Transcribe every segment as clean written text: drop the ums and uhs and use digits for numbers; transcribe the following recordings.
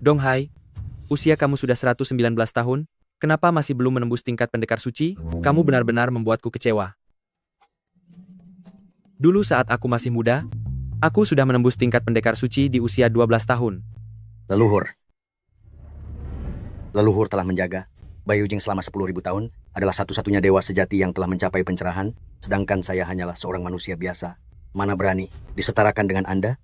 Donghai, usia kamu sudah 119 tahun, kenapa masih belum menembus tingkat pendekar suci? Kamu benar-benar membuatku kecewa. Dulu saat aku masih muda, aku sudah menembus tingkat pendekar suci di usia 12 tahun. Leluhur. Leluhur telah menjaga. Bayu Jing selama 10.000 tahun adalah satu-satunya dewa sejati yang telah mencapai pencerahan, sedangkan saya hanyalah seorang manusia biasa. Mana berani disetarakan dengan Anda?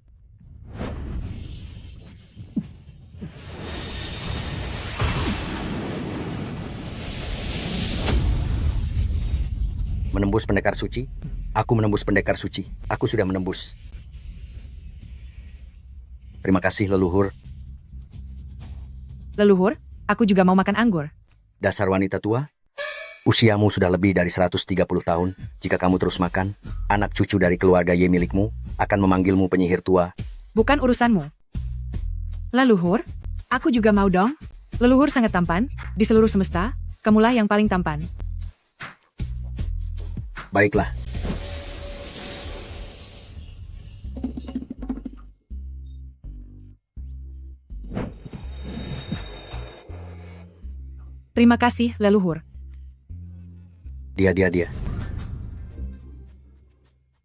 Menembus pendekar suci? Aku menembus pendekar suci. Aku sudah menembus. Terima kasih, leluhur. Leluhur, aku juga mau makan anggur. Dasar wanita tua, usiamu sudah lebih dari 130 tahun. Jika kamu terus makan, anak cucu dari keluarga Ye milikmu akan memanggilmu penyihir tua. Bukan urusanmu. Leluhur, aku juga mau dong. Leluhur sangat tampan, di seluruh semesta, kamulah yang paling tampan. Baiklah. Terima kasih, leluhur. Dia.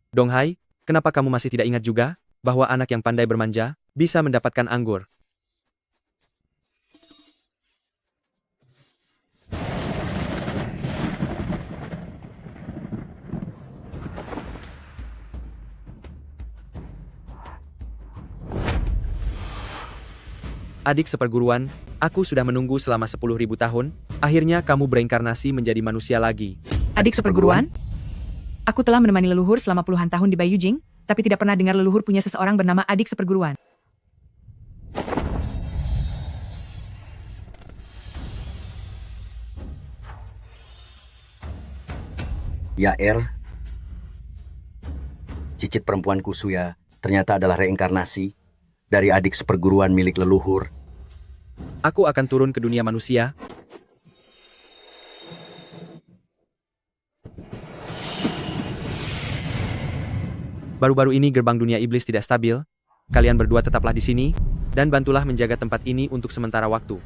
Donghai, kenapa kamu masih tidak ingat juga bahwa anak yang pandai bermanja bisa mendapatkan anggur? Adik seperguruan, aku sudah menunggu selama 10.000 tahun, akhirnya kamu bereinkarnasi menjadi manusia lagi. Adik seperguruan? Aku telah menemani leluhur selama puluhan tahun di Bayu Jing, tapi tidak pernah dengar leluhur punya seseorang bernama adik seperguruan. Ya cicit perempuanku Suya ternyata adalah reinkarnasi dari adik seperguruan milik leluhur. Aku akan turun ke dunia manusia. Baru-baru ini gerbang dunia iblis tidak stabil. Kalian berdua tetaplah di sini, dan bantulah menjaga tempat ini untuk sementara waktu.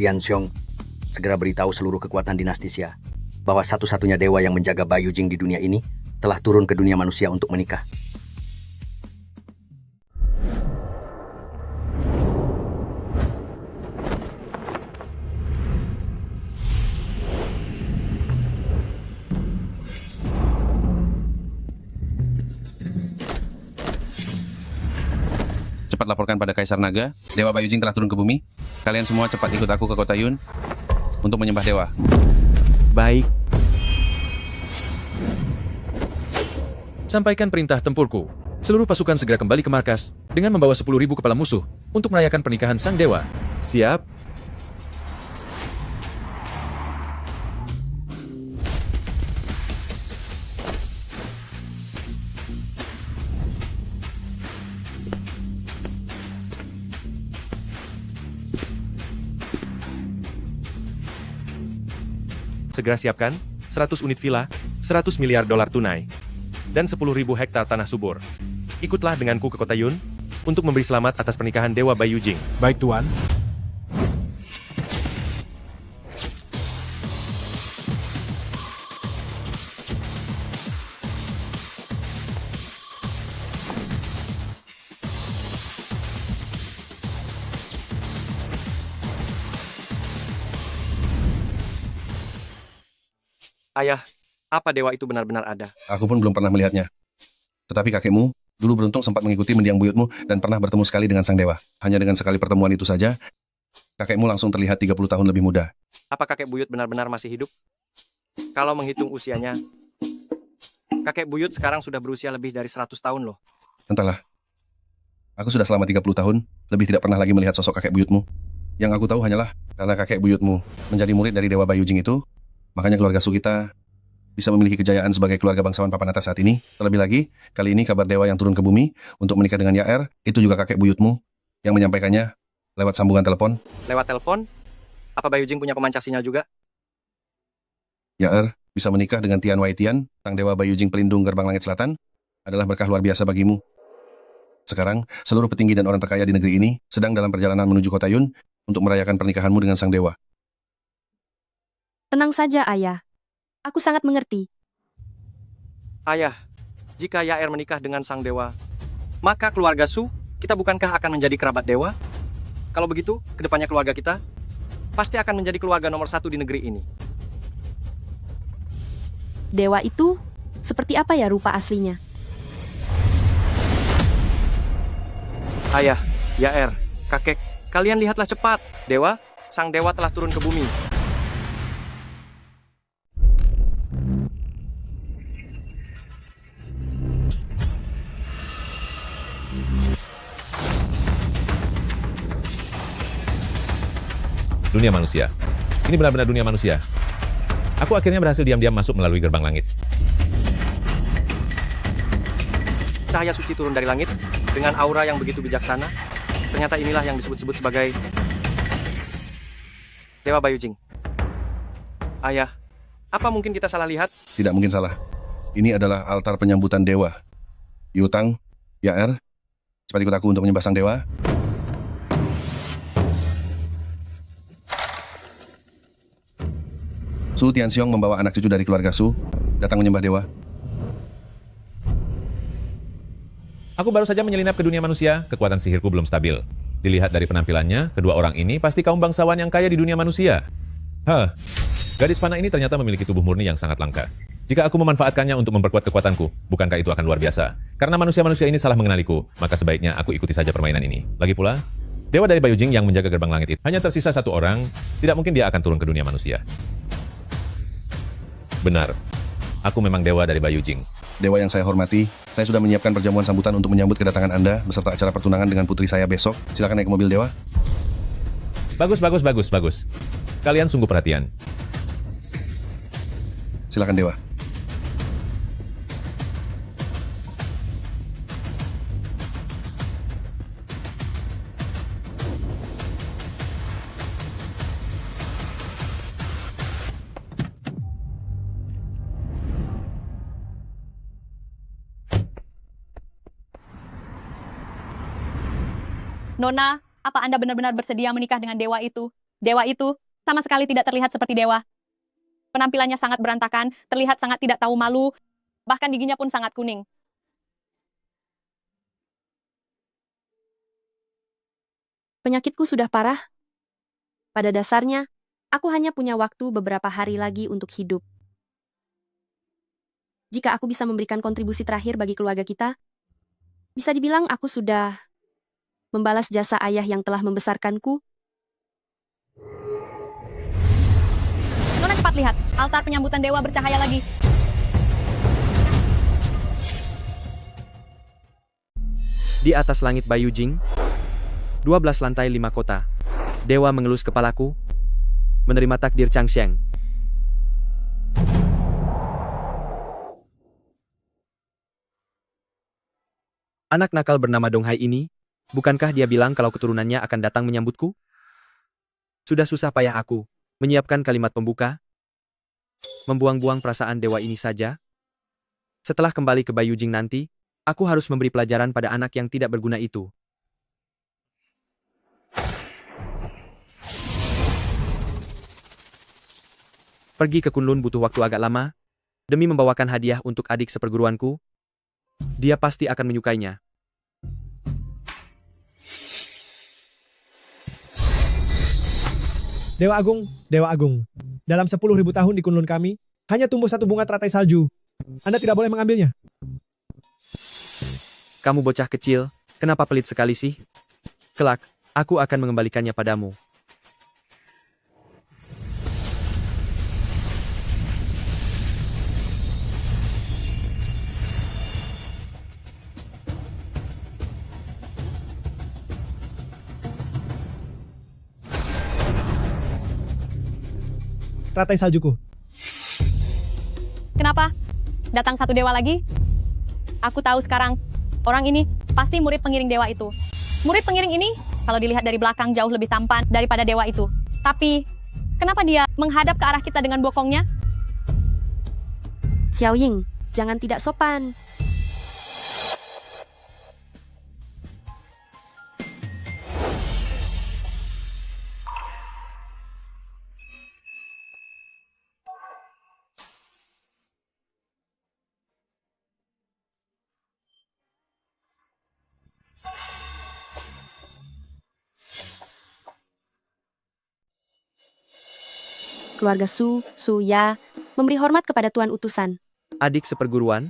Tianxiong, segera beritahu seluruh kekuatan dinasti Xia bahwa satu-satunya dewa yang menjaga Bayu Jing di dunia ini telah turun ke dunia manusia untuk menikah. Cepat laporkan pada Kaisar Naga, Dewa Bayu Jing telah turun ke bumi. Kalian semua cepat ikut aku ke kota Yun untuk menyembah dewa. Baik. Sampaikan perintah tempurku. Seluruh pasukan segera kembali ke markas dengan membawa 10.000 kepala musuh untuk merayakan pernikahan sang dewa. Siap? Segera siapkan 100 unit villa, 100 miliar dolar tunai, dan 10.000 hektar tanah subur. Ikutlah denganku ke kota Yun untuk memberi selamat atas pernikahan Dewa Bayu Jing. Baik, Tuan. Ayah, apa dewa itu benar-benar ada? Aku pun belum pernah melihatnya. Tetapi kakekmu dulu beruntung sempat mengikuti mendiang buyutmu dan pernah bertemu sekali dengan sang dewa. Hanya dengan sekali pertemuan itu saja, kakekmu langsung terlihat 30 tahun lebih muda. Apa kakek buyut benar-benar masih hidup? Kalau menghitung usianya, kakek buyut sekarang sudah berusia lebih dari 100 tahun loh. Entahlah. Aku sudah selama 30 tahun, lebih tidak pernah lagi melihat sosok kakek buyutmu. Yang aku tahu hanyalah karena kakek buyutmu menjadi murid dari Dewa Bayu Jing itu, makanya keluarga Sugita bisa memiliki kejayaan sebagai keluarga bangsawan papan atas saat ini. Terlebih lagi, kali ini kabar dewa yang turun ke bumi untuk menikah dengan Yaer, itu juga kakek buyutmu yang menyampaikannya lewat sambungan telepon. Lewat telepon? Apa Bayu Jing punya pemancar sinyal juga? Yaer, bisa menikah dengan Tian Wai Tian, sang dewa Baiyujing pelindung gerbang langit selatan, adalah berkah luar biasa bagimu. Sekarang, seluruh petinggi dan orang terkaya di negeri ini sedang dalam perjalanan menuju kota Yun untuk merayakan pernikahanmu dengan sang dewa. Tenang saja, Ayah. Aku sangat mengerti. Ayah, jika Yaer menikah dengan sang dewa, maka keluarga Su, kita bukankah akan menjadi kerabat dewa? Kalau begitu, kedepannya keluarga kita pasti akan menjadi keluarga nomor 1 di negeri ini. Dewa itu seperti apa ya rupa aslinya? Ayah, Yaer, kakek, kalian lihatlah cepat. Dewa, sang dewa telah turun ke bumi. Dunia manusia. Ini benar-benar dunia manusia. Aku akhirnya berhasil diam-diam masuk melalui gerbang langit. Cahaya suci turun dari langit dengan aura yang begitu bijaksana. Ternyata inilah yang disebut-sebut sebagai Dewa Baiyujing. Ayah, apa mungkin kita salah lihat? Tidak mungkin salah. Ini adalah altar penyambutan dewa. Yutang, Yaer, cepat ikut aku untuk menyembah sang dewa. Su Tianxiong membawa anak cucu dari keluarga Su datang menyembah dewa. Aku baru saja menyelinap ke dunia manusia, kekuatan sihirku belum stabil. Dilihat dari penampilannya, kedua orang ini pasti kaum bangsawan yang kaya di dunia manusia. Gadis fana ini ternyata memiliki tubuh murni yang sangat langka. Jika aku memanfaatkannya untuk memperkuat kekuatanku, bukankah itu akan luar biasa? Karena manusia-manusia ini salah mengenaliku, maka sebaiknya aku ikuti saja permainan ini. Lagi pula, dewa dari Baiyujing yang menjaga gerbang langit itu hanya tersisa satu orang, tidak mungkin dia akan turun ke dunia manusia. Benar, aku memang dewa dari Baiyujing. Dewa yang saya hormati, saya sudah menyiapkan perjamuan sambutan untuk menyambut kedatangan Anda beserta acara pertunangan dengan putri saya besok. Silakan naik ke mobil dewa. Bagus. Kalian sungguh perhatian. Silakan dewa. Nona, apa Anda benar-benar bersedia menikah dengan dewa itu? Dewa itu sama sekali tidak terlihat seperti dewa. Penampilannya sangat berantakan, terlihat sangat tidak tahu malu, bahkan giginya pun sangat kuning. Penyakitku sudah parah. Pada dasarnya, aku hanya punya waktu beberapa hari lagi untuk hidup. Jika aku bisa memberikan kontribusi terakhir bagi keluarga kita, bisa dibilang aku sudah membalas jasa ayah yang telah membesarkanku. Nona cepat lihat, altar penyambutan dewa bercahaya lagi. Di atas langit Baiyujing, 12 lantai 5 kota. Dewa mengelus kepalaku, menerima takdir Changxiang. Anak nakal bernama Donghai ini, bukankah dia bilang kalau keturunannya akan datang menyambutku? Sudah susah payah aku menyiapkan kalimat pembuka, membuang-buang perasaan dewa ini saja. Setelah kembali ke Baiyujing nanti, aku harus memberi pelajaran pada anak yang tidak berguna itu. Pergi ke Kunlun butuh waktu agak lama, demi membawakan hadiah untuk adik seperguruanku. Dia pasti akan menyukainya. Dewa Agung. Dalam 10.000 tahun di Kunlun kami, hanya tumbuh satu bunga teratai salju. Anda tidak boleh mengambilnya. Kamu bocah kecil, kenapa pelit sekali sih? Kelak, aku akan mengembalikannya padamu. Teratai saljuku. Kenapa? Datang satu dewa lagi? Aku tahu sekarang, orang ini pasti murid pengiring dewa itu. Murid pengiring ini, kalau dilihat dari belakang jauh lebih tampan daripada dewa itu. Tapi, kenapa dia menghadap ke arah kita dengan bokongnya? Xiao Ying, jangan tidak sopan. Keluarga Su Ya, memberi hormat kepada tuan utusan. Adik seperguruan.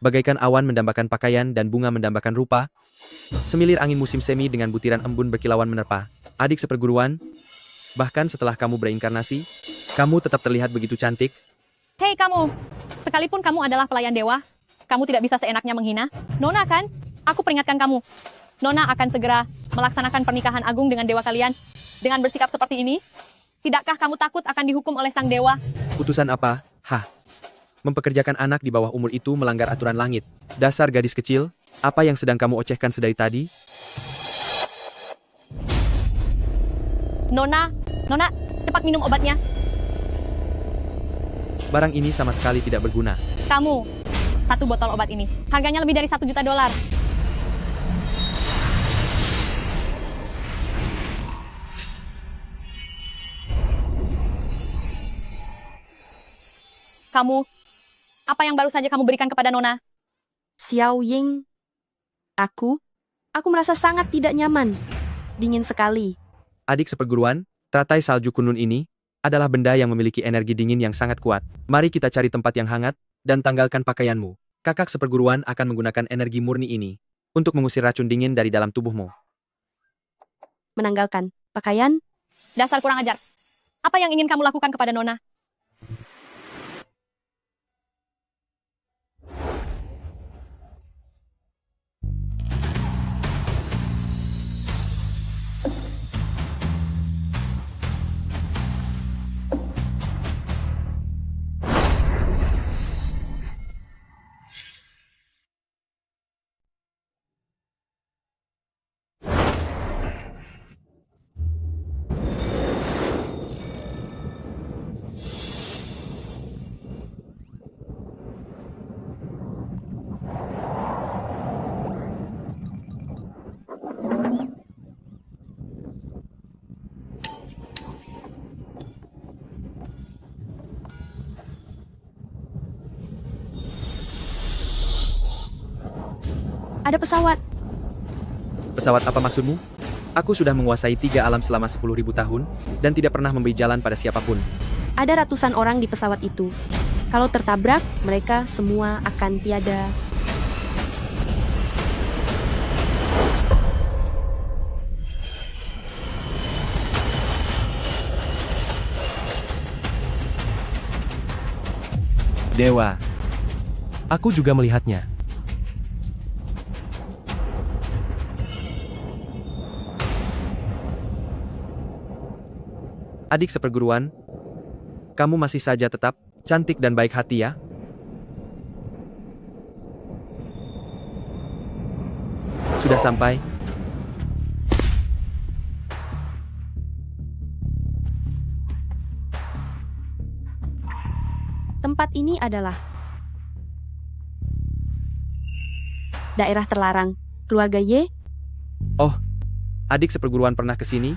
Bagaikan awan mendambakan pakaian dan bunga mendambakan rupa, semilir angin musim semi dengan butiran embun berkilauan menerpa. Adik seperguruan, bahkan setelah kamu bereinkarnasi, kamu tetap terlihat begitu cantik. Hei kamu, sekalipun kamu adalah pelayan dewa, kamu tidak bisa seenaknya menghina. Nona kan? Aku peringatkan kamu. Nona akan segera melaksanakan pernikahan agung dengan dewa kalian. Dengan bersikap seperti ini, tidakkah kamu takut akan dihukum oleh sang dewa? Putusan apa? Hah? Mempekerjakan anak di bawah umur itu melanggar aturan langit. Dasar gadis kecil, apa yang sedang kamu ocehkan sedari tadi? Nona, cepat minum obatnya. Barang ini sama sekali tidak berguna. Kamu, satu botol obat ini. Harganya lebih dari $1 juta. Kamu, apa yang baru saja kamu berikan kepada Nona? Xiao Ying, aku merasa sangat tidak nyaman. Dingin sekali. Adik seperguruan, teratai salju kunlun ini adalah benda yang memiliki energi dingin yang sangat kuat. Mari kita cari tempat yang hangat dan tanggalkan pakaianmu. Kakak seperguruan akan menggunakan energi murni ini untuk mengusir racun dingin dari dalam tubuhmu. Menanggalkan pakaian? Dasar kurang ajar. Apa yang ingin kamu lakukan kepada Nona? Ada pesawat. Pesawat apa maksudmu? Aku sudah menguasai 3 alam selama 10.000 tahun dan tidak pernah memberi jalan pada siapapun. Ada ratusan orang di pesawat itu. Kalau tertabrak, mereka semua akan tiada. Dewa. Aku juga melihatnya. Adik seperguruan, kamu masih saja tetap cantik dan baik hati ya? Sudah sampai? Tempat ini adalah daerah terlarang. Keluarga Ye, Oh, adik seperguruan pernah ke sini?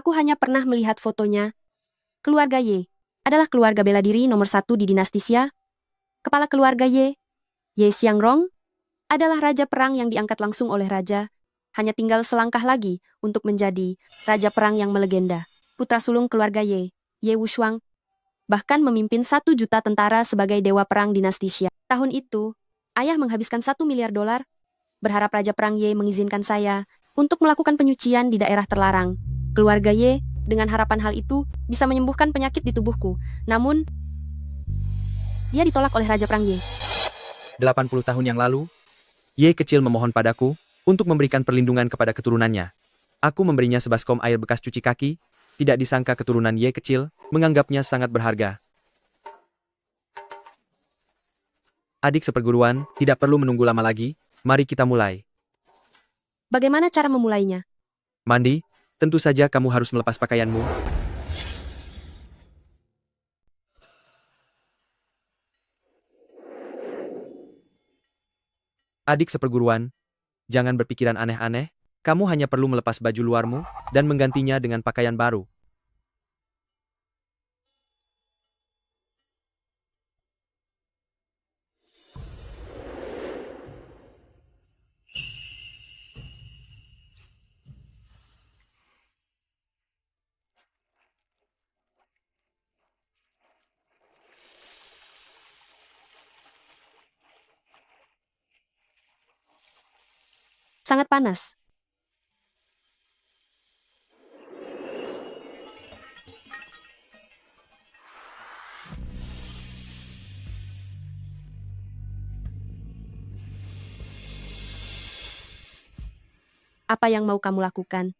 aku hanya pernah melihat fotonya. Keluarga Ye adalah keluarga bela diri nomor 1 di dinasti Xia. Kepala keluarga Ye Xiangrong, adalah raja perang yang diangkat langsung oleh raja. Hanya tinggal selangkah lagi untuk menjadi raja perang yang melegenda. Putra sulung keluarga Ye Wushuang, bahkan memimpin 1 juta tentara sebagai dewa perang dinasti Xia. Tahun itu, ayah menghabiskan $1 miliar, berharap raja perang Ye mengizinkan saya untuk melakukan penyucian di daerah terlarang. Keluarga Ye, dengan harapan hal itu, bisa menyembuhkan penyakit di tubuhku. Namun, dia ditolak oleh Raja Perang Ye. 80 tahun yang lalu, Ye kecil memohon padaku untuk memberikan perlindungan kepada keturunannya. Aku memberinya sebaskom air bekas cuci kaki, tidak disangka keturunan Ye kecil menganggapnya sangat berharga. Adik seperguruan, tidak perlu menunggu lama lagi, mari kita mulai. Bagaimana cara memulainya? Mandi, Tentu saja kamu harus melepas pakaianmu. Adik seperguruan, jangan berpikiran aneh-aneh, kamu hanya perlu melepas baju luarmu dan menggantinya dengan pakaian baru. Sangat panas. Apa yang mau kamu lakukan?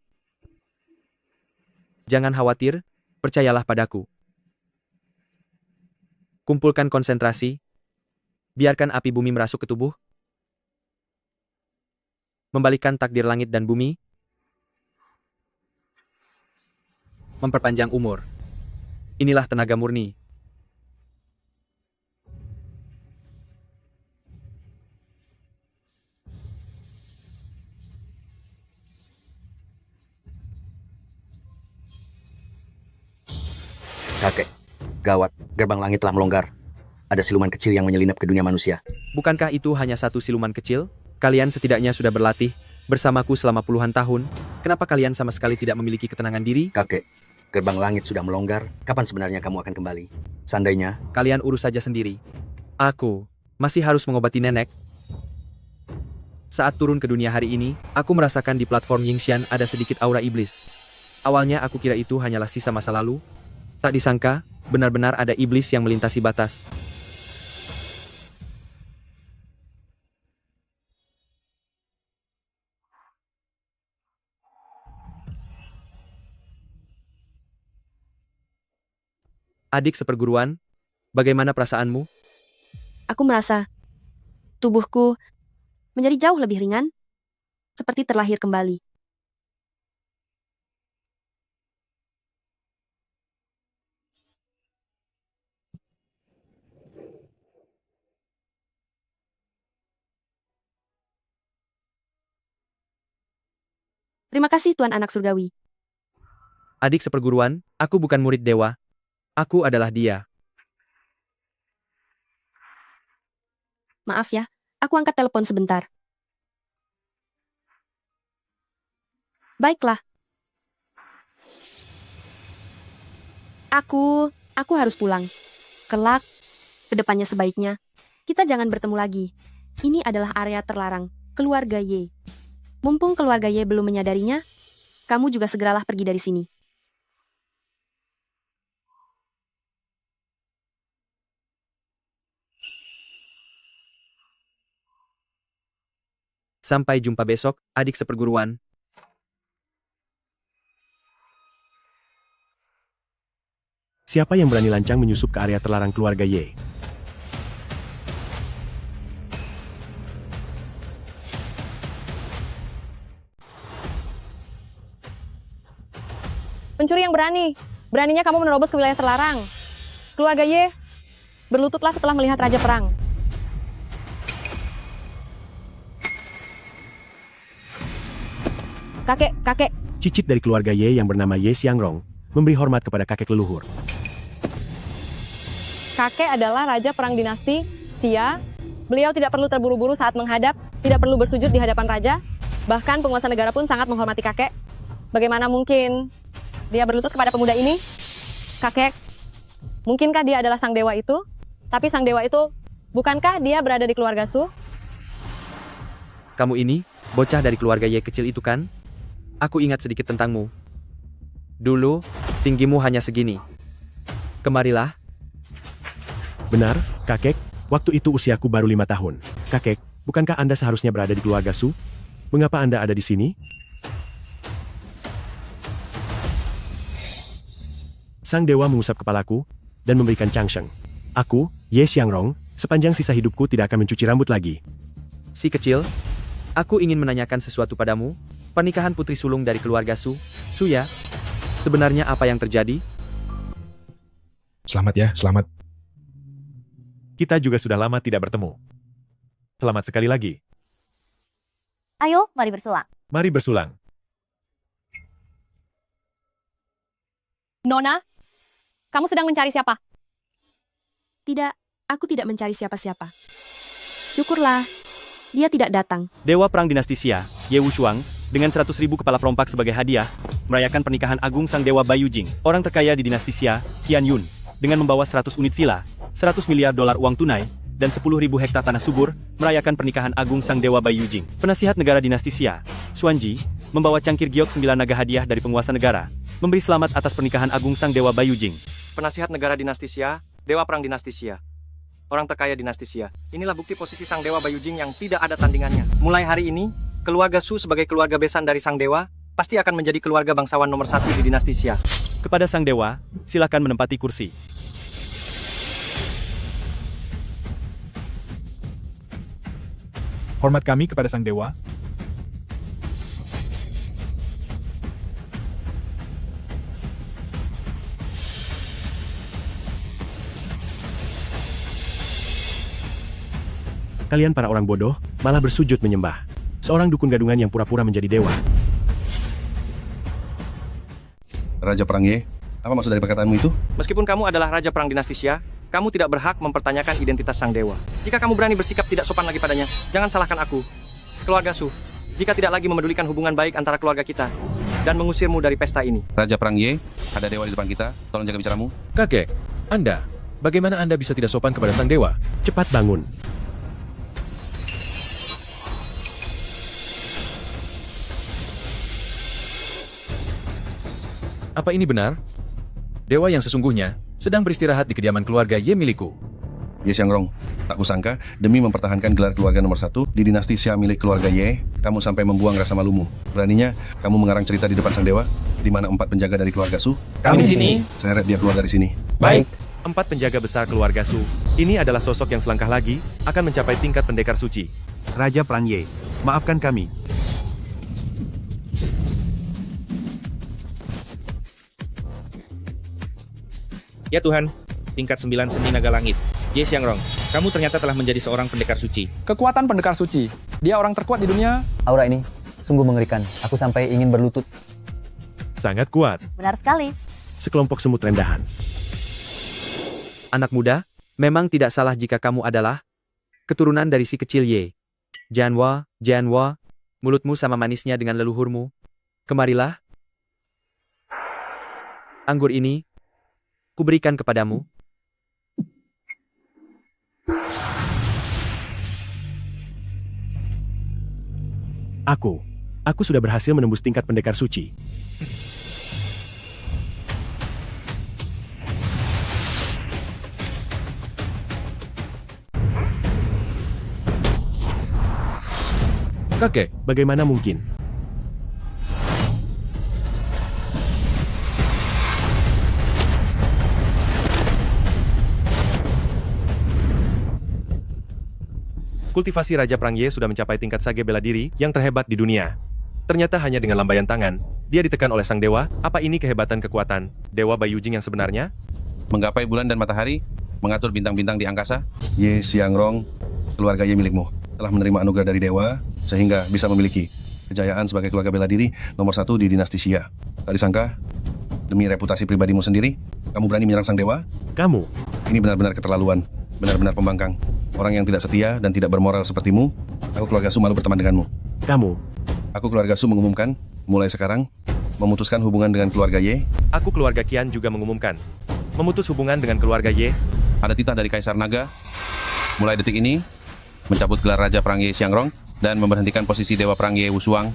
Jangan khawatir, percayalah padaku. Kumpulkan konsentrasi, biarkan api bumi merasuk ke tubuh, membalikkan takdir langit dan bumi, memperpanjang umur. Inilah tenaga murni. Kakek, gawat, gerbang langit telah melonggar. Ada siluman kecil yang menyelinap ke dunia manusia. Bukankah itu hanya satu siluman kecil? Kalian setidaknya sudah berlatih bersamaku selama puluhan tahun. Kenapa kalian sama sekali tidak memiliki ketenangan diri? Kakek, gerbang langit sudah melonggar. Kapan sebenarnya kamu akan kembali? Seandainya, Kalian urus saja sendiri. Aku masih harus mengobati nenek. Saat turun ke dunia hari ini, aku merasakan di platform Yingxian ada sedikit aura iblis. Awalnya aku kira itu hanyalah sisa masa lalu. Tak disangka, benar-benar ada iblis yang melintasi batas. Adik seperguruan, bagaimana perasaanmu? Aku merasa tubuhku menjadi jauh lebih ringan, seperti terlahir kembali. Terima kasih Tuan Anak Surgawi. Adik seperguruan, aku bukan murid dewa. Aku adalah dia. Maaf ya, aku angkat telepon sebentar. Baiklah. Aku harus pulang. Kelak, kedepannya sebaiknya, kita jangan bertemu lagi. Ini adalah area terlarang, keluarga Y. Mumpung keluarga Y belum menyadarinya, kamu juga segeralah pergi dari sini. Sampai jumpa besok, adik seperguruan. Siapa yang berani lancang menyusup ke area terlarang keluarga Y? Pencuri yang berani. Beraninya kamu menerobos ke wilayah terlarang. Keluarga Y, berlututlah setelah melihat Raja Perang. Kakek. Cicit dari keluarga Y yang bernama Ye Xiangrong memberi hormat kepada kakek leluhur. Kakek adalah Raja Perang Dinasti Xia. Beliau tidak perlu terburu-buru saat menghadap, tidak perlu bersujud di hadapan raja. Bahkan penguasa negara pun sangat menghormati kakek. Bagaimana mungkin dia berlutut kepada pemuda ini? Kakek, mungkinkah dia adalah sang dewa itu? Tapi sang dewa itu, bukankah dia berada di keluarga Su? Kamu ini, bocah dari keluarga Y kecil itu kan? Aku ingat sedikit tentangmu. Dulu, tinggimu hanya segini. Kemarilah. Benar, kakek, waktu itu usiaku baru 5 tahun. Kakek, bukankah Anda seharusnya berada di keluarga Su? Mengapa Anda ada di sini? Sang dewa mengusap kepalaku dan memberikan Changsheng. Aku, Ye Xiangrong, sepanjang sisa hidupku tidak akan mencuci rambut lagi. Si kecil, aku ingin menanyakan sesuatu padamu. Pernikahan putri sulung dari keluarga Su, Suya. Sebenarnya apa yang terjadi? Selamat ya, selamat. Kita juga sudah lama tidak bertemu. Selamat sekali lagi. Ayo, mari bersulang. Mari bersulang. Nona, kamu sedang mencari siapa? Tidak, aku tidak mencari siapa-siapa. Syukurlah, dia tidak datang. Dewa Perang Dinasti Xia, Ye Wushuang, dengan 100.000 kepala perompak sebagai hadiah, merayakan pernikahan agung sang Dewa Bayu Jing, orang terkaya di Dinasti Xia, Qian Yun, dengan membawa 100 unit villa, 100 miliar dolar uang tunai, dan 10.000 hektar tanah subur, merayakan pernikahan agung sang Dewa Bayu Jing. Penasihat negara Dinasti Xia, Xuanji, membawa cangkir giok 9 naga hadiah dari penguasa negara, memberi selamat atas pernikahan agung sang Dewa Bayu Jing. Penasihat negara Dinasti Xia, Dewa Perang Dinasti Xia, orang terkaya Dinasti Xia. Inilah bukti posisi sang Dewa Bayu Jing yang tidak ada tandingannya. Mulai hari ini, keluarga Su sebagai keluarga besan dari sang Dewa, pasti akan menjadi keluarga bangsawan nomor 1 di Dinasti Xia. Kepada sang Dewa, silakan menempati kursi. Hormat kami kepada Sang Dewa. Kalian para orang bodoh, malah bersujud menyembah. Seorang dukun gadungan yang pura-pura menjadi dewa. Raja Perang Ye, apa maksud dari perkataanmu itu? Meskipun kamu adalah Raja Perang Dinasti Xia, kamu tidak berhak mempertanyakan identitas sang dewa. Jika kamu berani bersikap tidak sopan lagi padanya, jangan salahkan aku. Keluarga Su, jika tidak lagi memedulikan hubungan baik antara keluarga kita, dan mengusirmu dari pesta ini. Raja Perang Ye, ada dewa di depan kita, tolong jaga bicaramu. Kakek, Anda, bagaimana Anda bisa tidak sopan kepada sang dewa? Cepat bangun. Apa ini benar? Dewa yang sesungguhnya sedang beristirahat di kediaman keluarga Ye milikku. Ye Xiangrong, tak kusangka, demi mempertahankan gelar keluarga nomor 1 di dinasti Xia milik keluarga Ye, kamu sampai membuang rasa malumu. Beraninya, kamu mengarang cerita di depan sang dewa, di mana 4 penjaga dari keluarga Su. Kami di sini. Seret dia keluar dari sini. Baik. 4 penjaga besar keluarga Su. Ini adalah sosok yang selangkah lagi akan mencapai tingkat pendekar suci. Raja Perang Ye, maafkan kami. Ya Tuhan, tingkat 9 seni naga langit. Ye Xiangrong, kamu ternyata telah menjadi seorang pendekar suci. Kekuatan pendekar suci. Dia orang terkuat di dunia. Aura ini sungguh mengerikan. Aku sampai ingin berlutut. Sangat kuat. Benar sekali. Sekelompok semut rendahan. Anak muda, memang tidak salah jika kamu adalah keturunan dari si kecil Ye. Jianhua, mulutmu sama manisnya dengan leluhurmu. Kemarilah. Anggur ini kuberikan kepadamu. Aku sudah berhasil menembus tingkat pendekar suci. Kakek, bagaimana mungkin? Kultivasi Raja Perang Ye sudah mencapai tingkat sage bela diri yang terhebat di dunia. Ternyata hanya dengan lambaian tangan, dia ditekan oleh sang dewa. Apa ini kehebatan kekuatan Dewa Bayu Jing yang sebenarnya? Menggapai bulan dan matahari, mengatur bintang-bintang di angkasa. Ye Xiangrong, keluarga Ye milikmu, telah menerima anugerah dari dewa, sehingga bisa memiliki kejayaan sebagai keluarga bela diri nomor 1 di dinasti Xia. Tak disangka, demi reputasi pribadimu sendiri, kamu berani menyerang sang dewa? Kamu? Ini benar-benar keterlaluan, benar-benar pembangkang. Orang yang tidak setia dan tidak bermoral sepertimu, aku keluarga Su malu berteman denganmu. Aku keluarga Su mengumumkan, mulai sekarang, memutuskan hubungan dengan keluarga Ye. Aku keluarga Qian juga mengumumkan, memutus hubungan dengan keluarga Ye. Ada titah dari Kaisar Naga, mulai detik ini, mencabut gelar Raja Perang Ye Xiangrong, dan memberhentikan posisi Dewa Perang Ye Wushuang.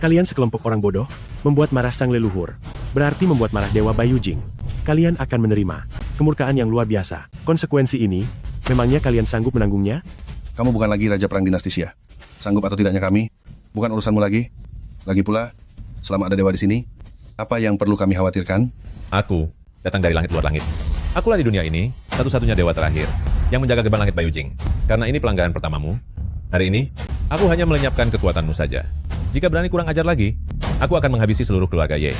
Kalian sekelompok orang bodoh, membuat marah sang leluhur. Berarti membuat marah Dewa Bayu Jing. Kalian akan menerima kemurkaan yang luar biasa. Konsekuensi ini, memangnya kalian sanggup menanggungnya? Kamu bukan lagi Raja Perang Dinasti Xia. Sanggup atau tidaknya kami, bukan urusanmu lagi. Lagi pula, selama ada dewa di sini, apa yang perlu kami khawatirkan? Aku datang dari langit luar langit. Akulah di dunia ini satu-satunya dewa terakhir yang menjaga gerbang langit Bayu Jing. Karena ini pelanggaran pertamamu, hari ini aku hanya melenyapkan kekuatanmu saja. Jika berani kurang ajar lagi, aku akan menghabisi seluruh keluarga Ye.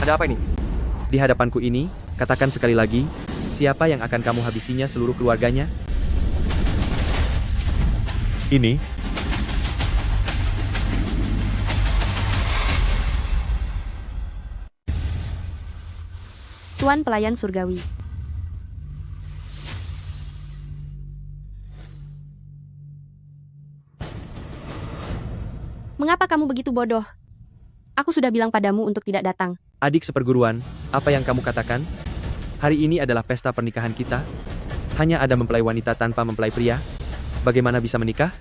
Ada apa ini? Di hadapanku ini, katakan sekali lagi, siapa yang akan kamu habisinya seluruh keluarganya? Ini, Tuan pelayan surgawi. Mengapa kamu begitu bodoh? Aku sudah bilang padamu untuk tidak datang. Adik seperguruan, apa yang kamu katakan? Hari ini adalah pesta pernikahan kita. Hanya ada mempelai wanita tanpa mempelai pria. Bagaimana bisa menikah?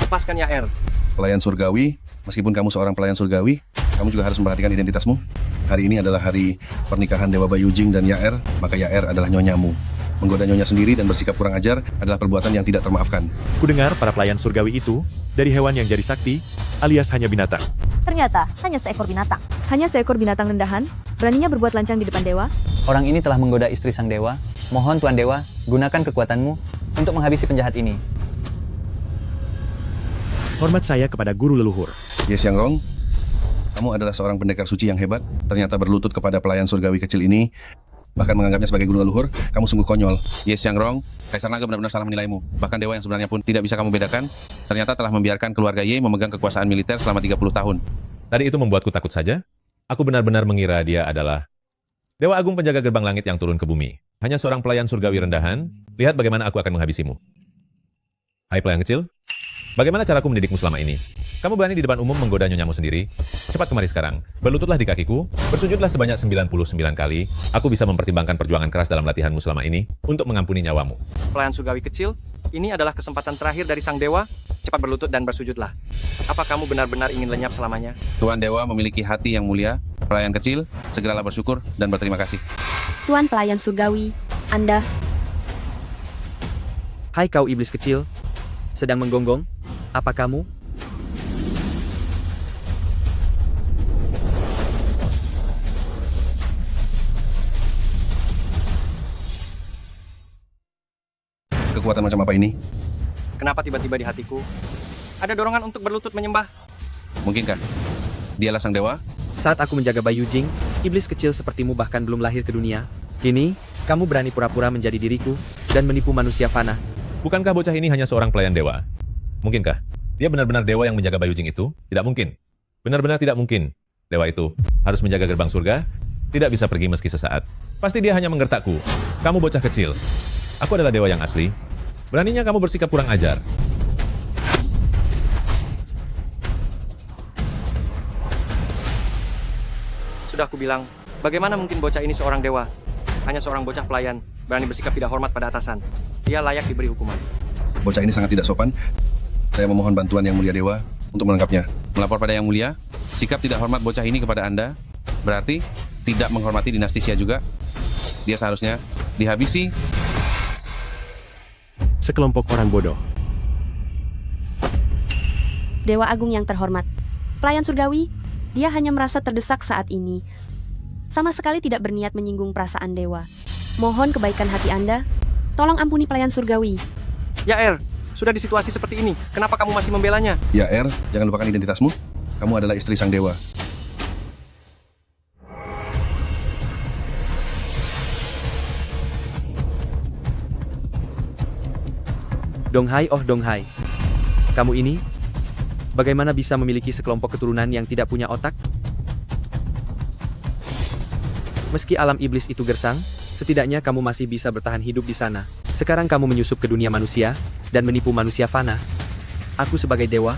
Lepaskan Yaer. Pelayan surgawi, meskipun kamu seorang pelayan surgawi, kamu juga harus memperhatikan identitasmu. Hari ini adalah hari pernikahan Dewa Bayu Jing dan Yaer, maka Yaer adalah nyonyamu. Menggoda nyonya sendiri dan bersikap kurang ajar adalah perbuatan yang tidak termaafkan. kudengar para pelayan surgawi itu, dari hewan yang jadi sakti, alias hanya binatang. Ternyata hanya seekor binatang. Hanya seekor binatang rendahan, beraninya berbuat lancang di depan dewa? Orang ini telah menggoda istri sang dewa. Mohon Tuan Dewa, gunakan kekuatanmu untuk menghabisi penjahat ini. Hormat saya kepada guru leluhur. Ye Xiangrong, kamu adalah seorang pendekar suci yang hebat. Ternyata berlutut kepada pelayan surgawi kecil ini, bahkan menganggapnya sebagai guru leluhur, kamu sungguh konyol. Ye Xiangrong, Kaisar Naga benar-benar salah menilaimu. Bahkan dewa yang sebenarnya pun tidak bisa kamu bedakan, ternyata telah membiarkan keluarga Ye memegang kekuasaan militer selama 30 tahun. Tadi itu membuatku takut saja. Aku benar-benar mengira dia adalah Dewa Agung penjaga gerbang langit yang turun ke bumi. Hanya seorang pelayan surgawi rendahan, lihat bagaimana aku akan menghabisimu. Hai pelayan kecil, bagaimana caraku mendidikmu selama ini? Kamu berani di depan umum menggoda nyonyamu sendiri? Cepat kemari sekarang, berlututlah di kakiku, bersujudlah sebanyak 99 kali. Aku bisa mempertimbangkan perjuangan keras dalam latihanmu selama ini untuk mengampuni nyawamu. Pelayan surgawi kecil, ini adalah kesempatan terakhir dari sang dewa. Cepat berlutut dan bersujudlah. Apa kamu benar-benar ingin lenyap selamanya? Tuan Dewa memiliki hati yang mulia. Pelayan kecil, segeralah bersyukur dan berterima kasih. Tuan pelayan surgawi, Anda. Hai kau iblis kecil, sedang menggonggong? Apa kamu? Kekuatan macam apa ini? Kenapa tiba-tiba di hatiku ada dorongan untuk berlutut menyembah? Mungkinkah dialah sang dewa? Saat aku menjaga Bayu Jing, iblis kecil sepertimu bahkan belum lahir ke dunia. Kini, kamu berani pura-pura menjadi diriku dan menipu manusia fana. Bukankah bocah ini hanya seorang pelayan dewa? Mungkinkah dia benar-benar dewa yang menjaga Bayu Jing itu? Tidak mungkin. Benar-benar tidak mungkin. Dewa itu harus menjaga gerbang surga, tidak bisa pergi meski sesaat. Pasti dia hanya menggertakku. Kamu bocah kecil. Aku adalah dewa yang asli. Beraninya kamu bersikap kurang ajar. Sudah aku bilang, bagaimana mungkin bocah ini seorang dewa? Hanya seorang bocah pelayan, berani bersikap tidak hormat pada atasan. Dia layak diberi hukuman. Bocah ini sangat tidak sopan. Saya memohon bantuan Yang Mulia Dewa untuk menangkapnya. Melapor pada Yang Mulia, sikap tidak hormat bocah ini kepada Anda berarti tidak menghormati dinasti Xia juga. Dia seharusnya dihabisi. Sekelompok orang bodoh. Dewa Agung yang terhormat. Pelayan surgawi, dia hanya merasa terdesak saat ini. Sama sekali tidak berniat menyinggung perasaan dewa. Mohon kebaikan hati Anda. Tolong ampuni pelayan surgawi. Yaer, sudah di situasi seperti ini, kenapa kamu masih membelanya? Yaer, jangan lupakan identitasmu. Kamu adalah istri sang dewa. Donghai, oh Donghai. Kamu ini, bagaimana bisa memiliki sekelompok keturunan yang tidak punya otak? Meski alam iblis itu gersang, setidaknya kamu masih bisa bertahan hidup di sana. Sekarang kamu menyusup ke dunia manusia, dan menipu manusia fana. Aku sebagai dewa,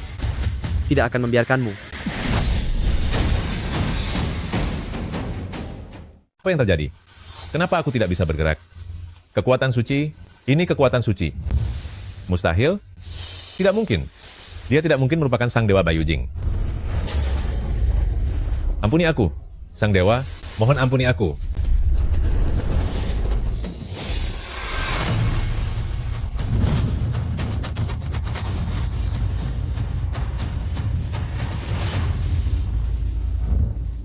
tidak akan membiarkanmu. Apa yang terjadi? Kenapa aku tidak bisa bergerak? Kekuatan suci, ini kekuatan suci. Mustahil? Tidak mungkin. Dia tidak mungkin merupakan sang dewa Bayu Jing. Ampuni aku, sang dewa, mohon ampuni aku.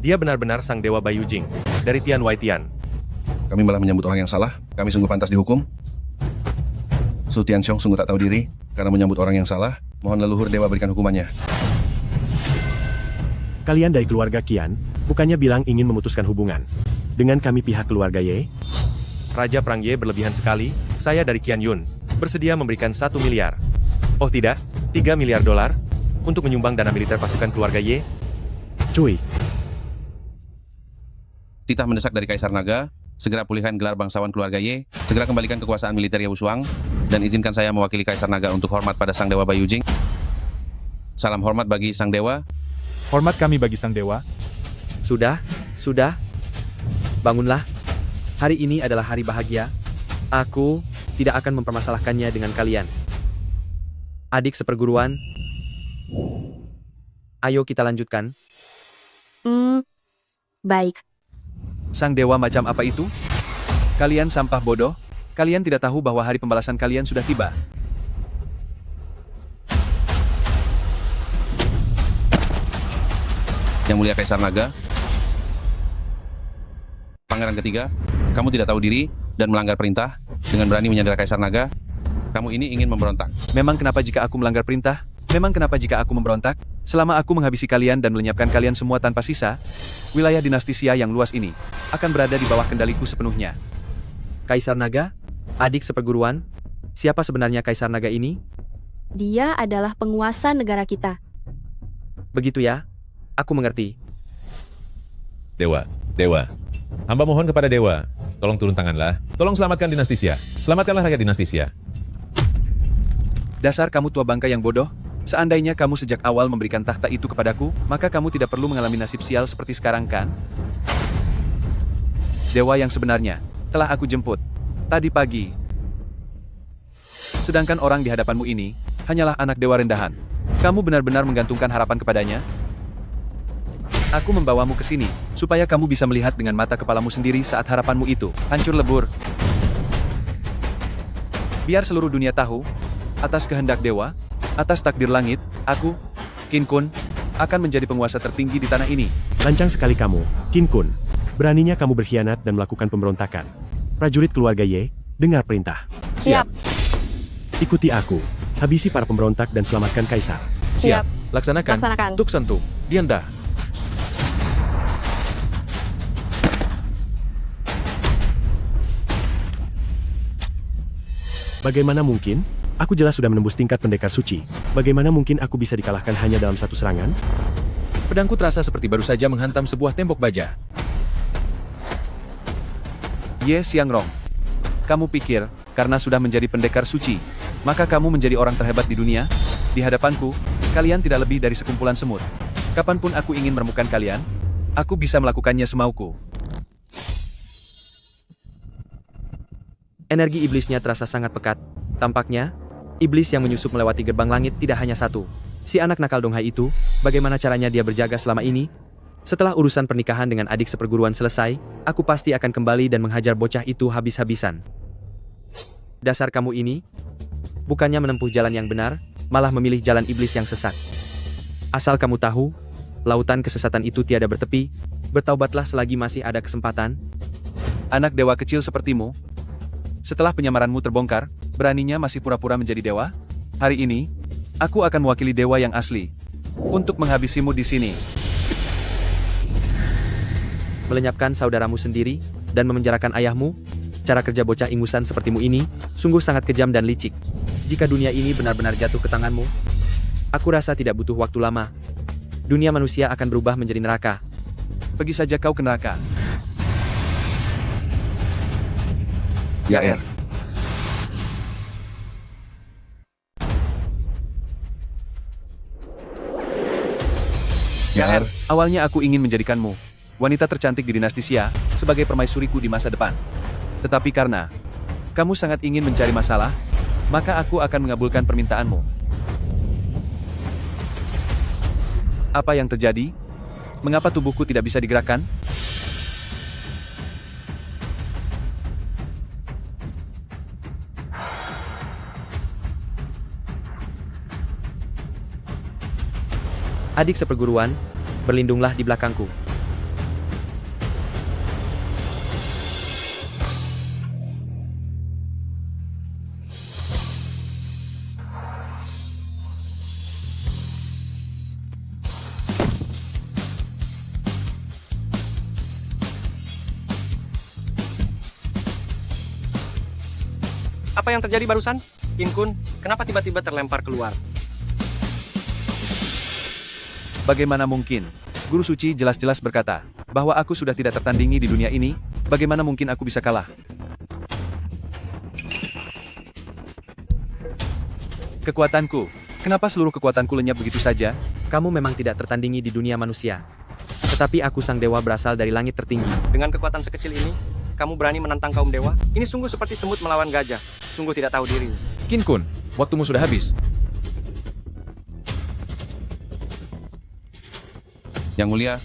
Dia benar-benar sang dewa Bayu Jing. dari Tian Wai Tian. Kami malah menyambut orang yang salah. Kami sungguh pantas dihukum. Su Tianxiong sungguh tak tahu diri karena menyambut orang yang salah. Mohon leluhur dewa berikan hukumannya. Kalian dari keluarga Qian, bukannya bilang ingin memutuskan hubungan dengan kami pihak keluarga Ye? Raja Perang Ye berlebihan sekali. Saya dari Qian Yun, bersedia memberikan 1 miliar. Oh tidak, 3 miliar dolar untuk menyumbang dana militer pasukan keluarga Ye. Cuy. Titah mendesak dari Kaisar Naga, segera pulihkan gelar bangsawan keluarga Ye, segera kembalikan kekuasaan militer Ye Wushuang, dan izinkan saya mewakili Kaisar Naga untuk hormat pada Sang Dewa Bai Yujing. Salam hormat bagi Sang Dewa. Hormat kami bagi Sang Dewa. Sudah. Bangunlah. Hari ini adalah hari bahagia. Aku tidak akan mempermasalahkannya dengan kalian. Adik seperguruan. Ayo kita lanjutkan. Baik. Sang dewa macam apa itu? Kalian sampah bodoh? Kalian tidak tahu bahwa hari pembalasan kalian sudah tiba. Yang Mulia Kaisar Naga, Pangeran ketiga, kamu tidak tahu diri dan melanggar perintah dengan berani menyandera Kaisar Naga. Kamu ini ingin memberontak. Memang kenapa jika aku melanggar perintah? Memang kenapa jika aku memberontak? Selama aku menghabisi kalian dan melenyapkan kalian semua tanpa sisa, wilayah dinasti Xia yang luas ini akan berada di bawah kendaliku sepenuhnya. Kaisar Naga? Adik seperguruan? Siapa sebenarnya Kaisar Naga ini? Dia adalah penguasa negara kita. Begitu ya? Aku mengerti. Dewa. Hamba mohon kepada Dewa, tolong turun tanganlah. Tolong selamatkan dinasti Xia. Selamatkanlah rakyat dinasti Xia. Dasar kamu tua bangka yang bodoh. Seandainya kamu sejak awal memberikan takhta itu kepadaku, maka kamu tidak perlu mengalami nasib sial seperti sekarang kan? Dewa yang sebenarnya telah aku jemput tadi pagi. Sedangkan orang di hadapanmu ini hanyalah anak dewa rendahan. Kamu benar-benar menggantungkan harapan kepadanya? Aku membawamu ke sini, supaya kamu bisa melihat dengan mata kepalamu sendiri saat harapanmu itu hancur lebur. Biar seluruh dunia tahu, atas kehendak dewa, atas takdir langit, aku, Qin Kun, akan menjadi penguasa tertinggi di tanah ini. Lancang sekali kamu, Qin Kun. Beraninya kamu berkhianat dan melakukan pemberontakan. Prajurit keluarga Ye, dengar perintah. Siap. Ikuti aku. Habisi para pemberontak dan selamatkan Kaisar. Siap. Laksanakan. Tuk Sentu. Dianda. Bagaimana mungkin? Aku jelas sudah menembus tingkat pendekar suci. Bagaimana mungkin aku bisa dikalahkan hanya dalam satu serangan? Pedangku terasa seperti baru saja menghantam sebuah tembok baja. Ye Xiangrong, kamu pikir, karena sudah menjadi pendekar suci, maka kamu menjadi orang terhebat di dunia? Di hadapanku, kalian tidak lebih dari sekumpulan semut. Kapanpun aku ingin menemukan kalian, aku bisa melakukannya semauku. Energi iblisnya terasa sangat pekat. Tampaknya, iblis yang menyusup melewati gerbang langit tidak hanya satu. Si anak nakal Donghai itu, bagaimana caranya dia berjaga selama ini? Setelah urusan pernikahan dengan adik seperguruan selesai, aku pasti akan kembali dan menghajar bocah itu habis-habisan. Dasar kamu ini, bukannya menempuh jalan yang benar, malah memilih jalan iblis yang sesat. Asal kamu tahu, lautan kesesatan itu tiada bertepi, bertaubatlah selagi masih ada kesempatan. Anak dewa kecil sepertimu, setelah penyamaranmu terbongkar, beraninya masih pura-pura menjadi dewa? Hari ini, aku akan mewakili dewa yang asli untuk menghabisimu di sini. Melenyapkan saudaramu sendiri dan memenjarakan ayahmu? Cara kerja bocah ingusan sepertimu ini sungguh sangat kejam dan licik. Jika dunia ini benar-benar jatuh ke tanganmu, aku rasa tidak butuh waktu lama. Dunia manusia akan berubah menjadi neraka. Pergi saja kau ke neraka. Yaer. Yaer, awalnya aku ingin menjadikanmu wanita tercantik di dinasti Xia sebagai permaisuriku di masa depan. Tetapi karena kamu sangat ingin mencari masalah, maka aku akan mengabulkan permintaanmu. Apa yang terjadi? Mengapa tubuhku tidak bisa digerakkan? Adik seperguruan, berlindunglah di belakangku. Apa yang terjadi barusan? Qin Kun, kenapa tiba-tiba terlempar keluar? Bagaimana mungkin? Guru suci jelas-jelas berkata bahwa aku sudah tidak tertandingi di dunia ini. Bagaimana mungkin aku bisa kalah? Kekuatanku. Kenapa seluruh kekuatanku lenyap begitu saja? Kamu memang tidak tertandingi di dunia manusia. Tetapi aku sang dewa berasal dari langit tertinggi. Dengan kekuatan sekecil ini, kamu berani menantang kaum dewa? Ini sungguh seperti semut melawan gajah. Sungguh tidak tahu diri. Qin Kun, waktumu sudah habis. Yang mulia,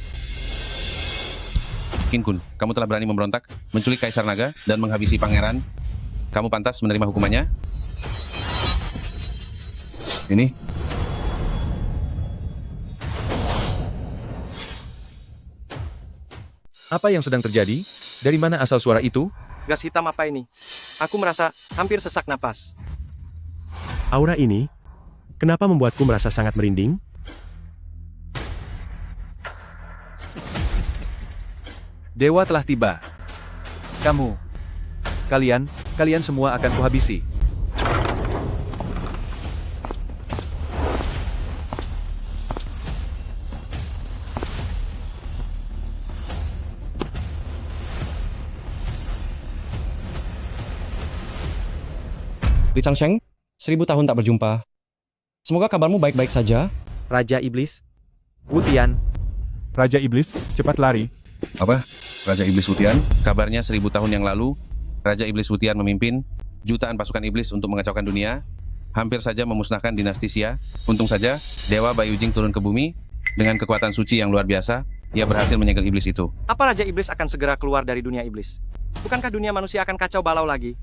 Qin Kun, kamu telah berani memberontak, menculik Kaisar Naga, dan menghabisi pangeran. Kamu pantas menerima hukumannya. Ini, Apa yang sedang terjadi? Dari mana asal suara itu? Gas hitam apa ini? Aku merasa hampir sesak napas. Aura ini, kenapa membuatku merasa sangat merinding? Dewa telah tiba. Kalian semua akan kuhabisi. Li Changsheng, 1000 tahun tak berjumpa. Semoga kabarmu baik-baik saja. Raja Iblis. Wutian. Raja Iblis, cepat lari. apa? Raja Iblis Wutian? Kabarnya 1000 tahun yang lalu, Raja Iblis Wutian memimpin jutaan pasukan iblis untuk mengacaukan dunia, hampir saja memusnahkan dinasti Xia. Untung saja, Dewa Baiyujing turun ke bumi, dengan kekuatan suci yang luar biasa, ia berhasil menyegel iblis itu. Apa Raja Iblis akan segera keluar dari dunia iblis? Bukankah dunia manusia akan kacau balau lagi?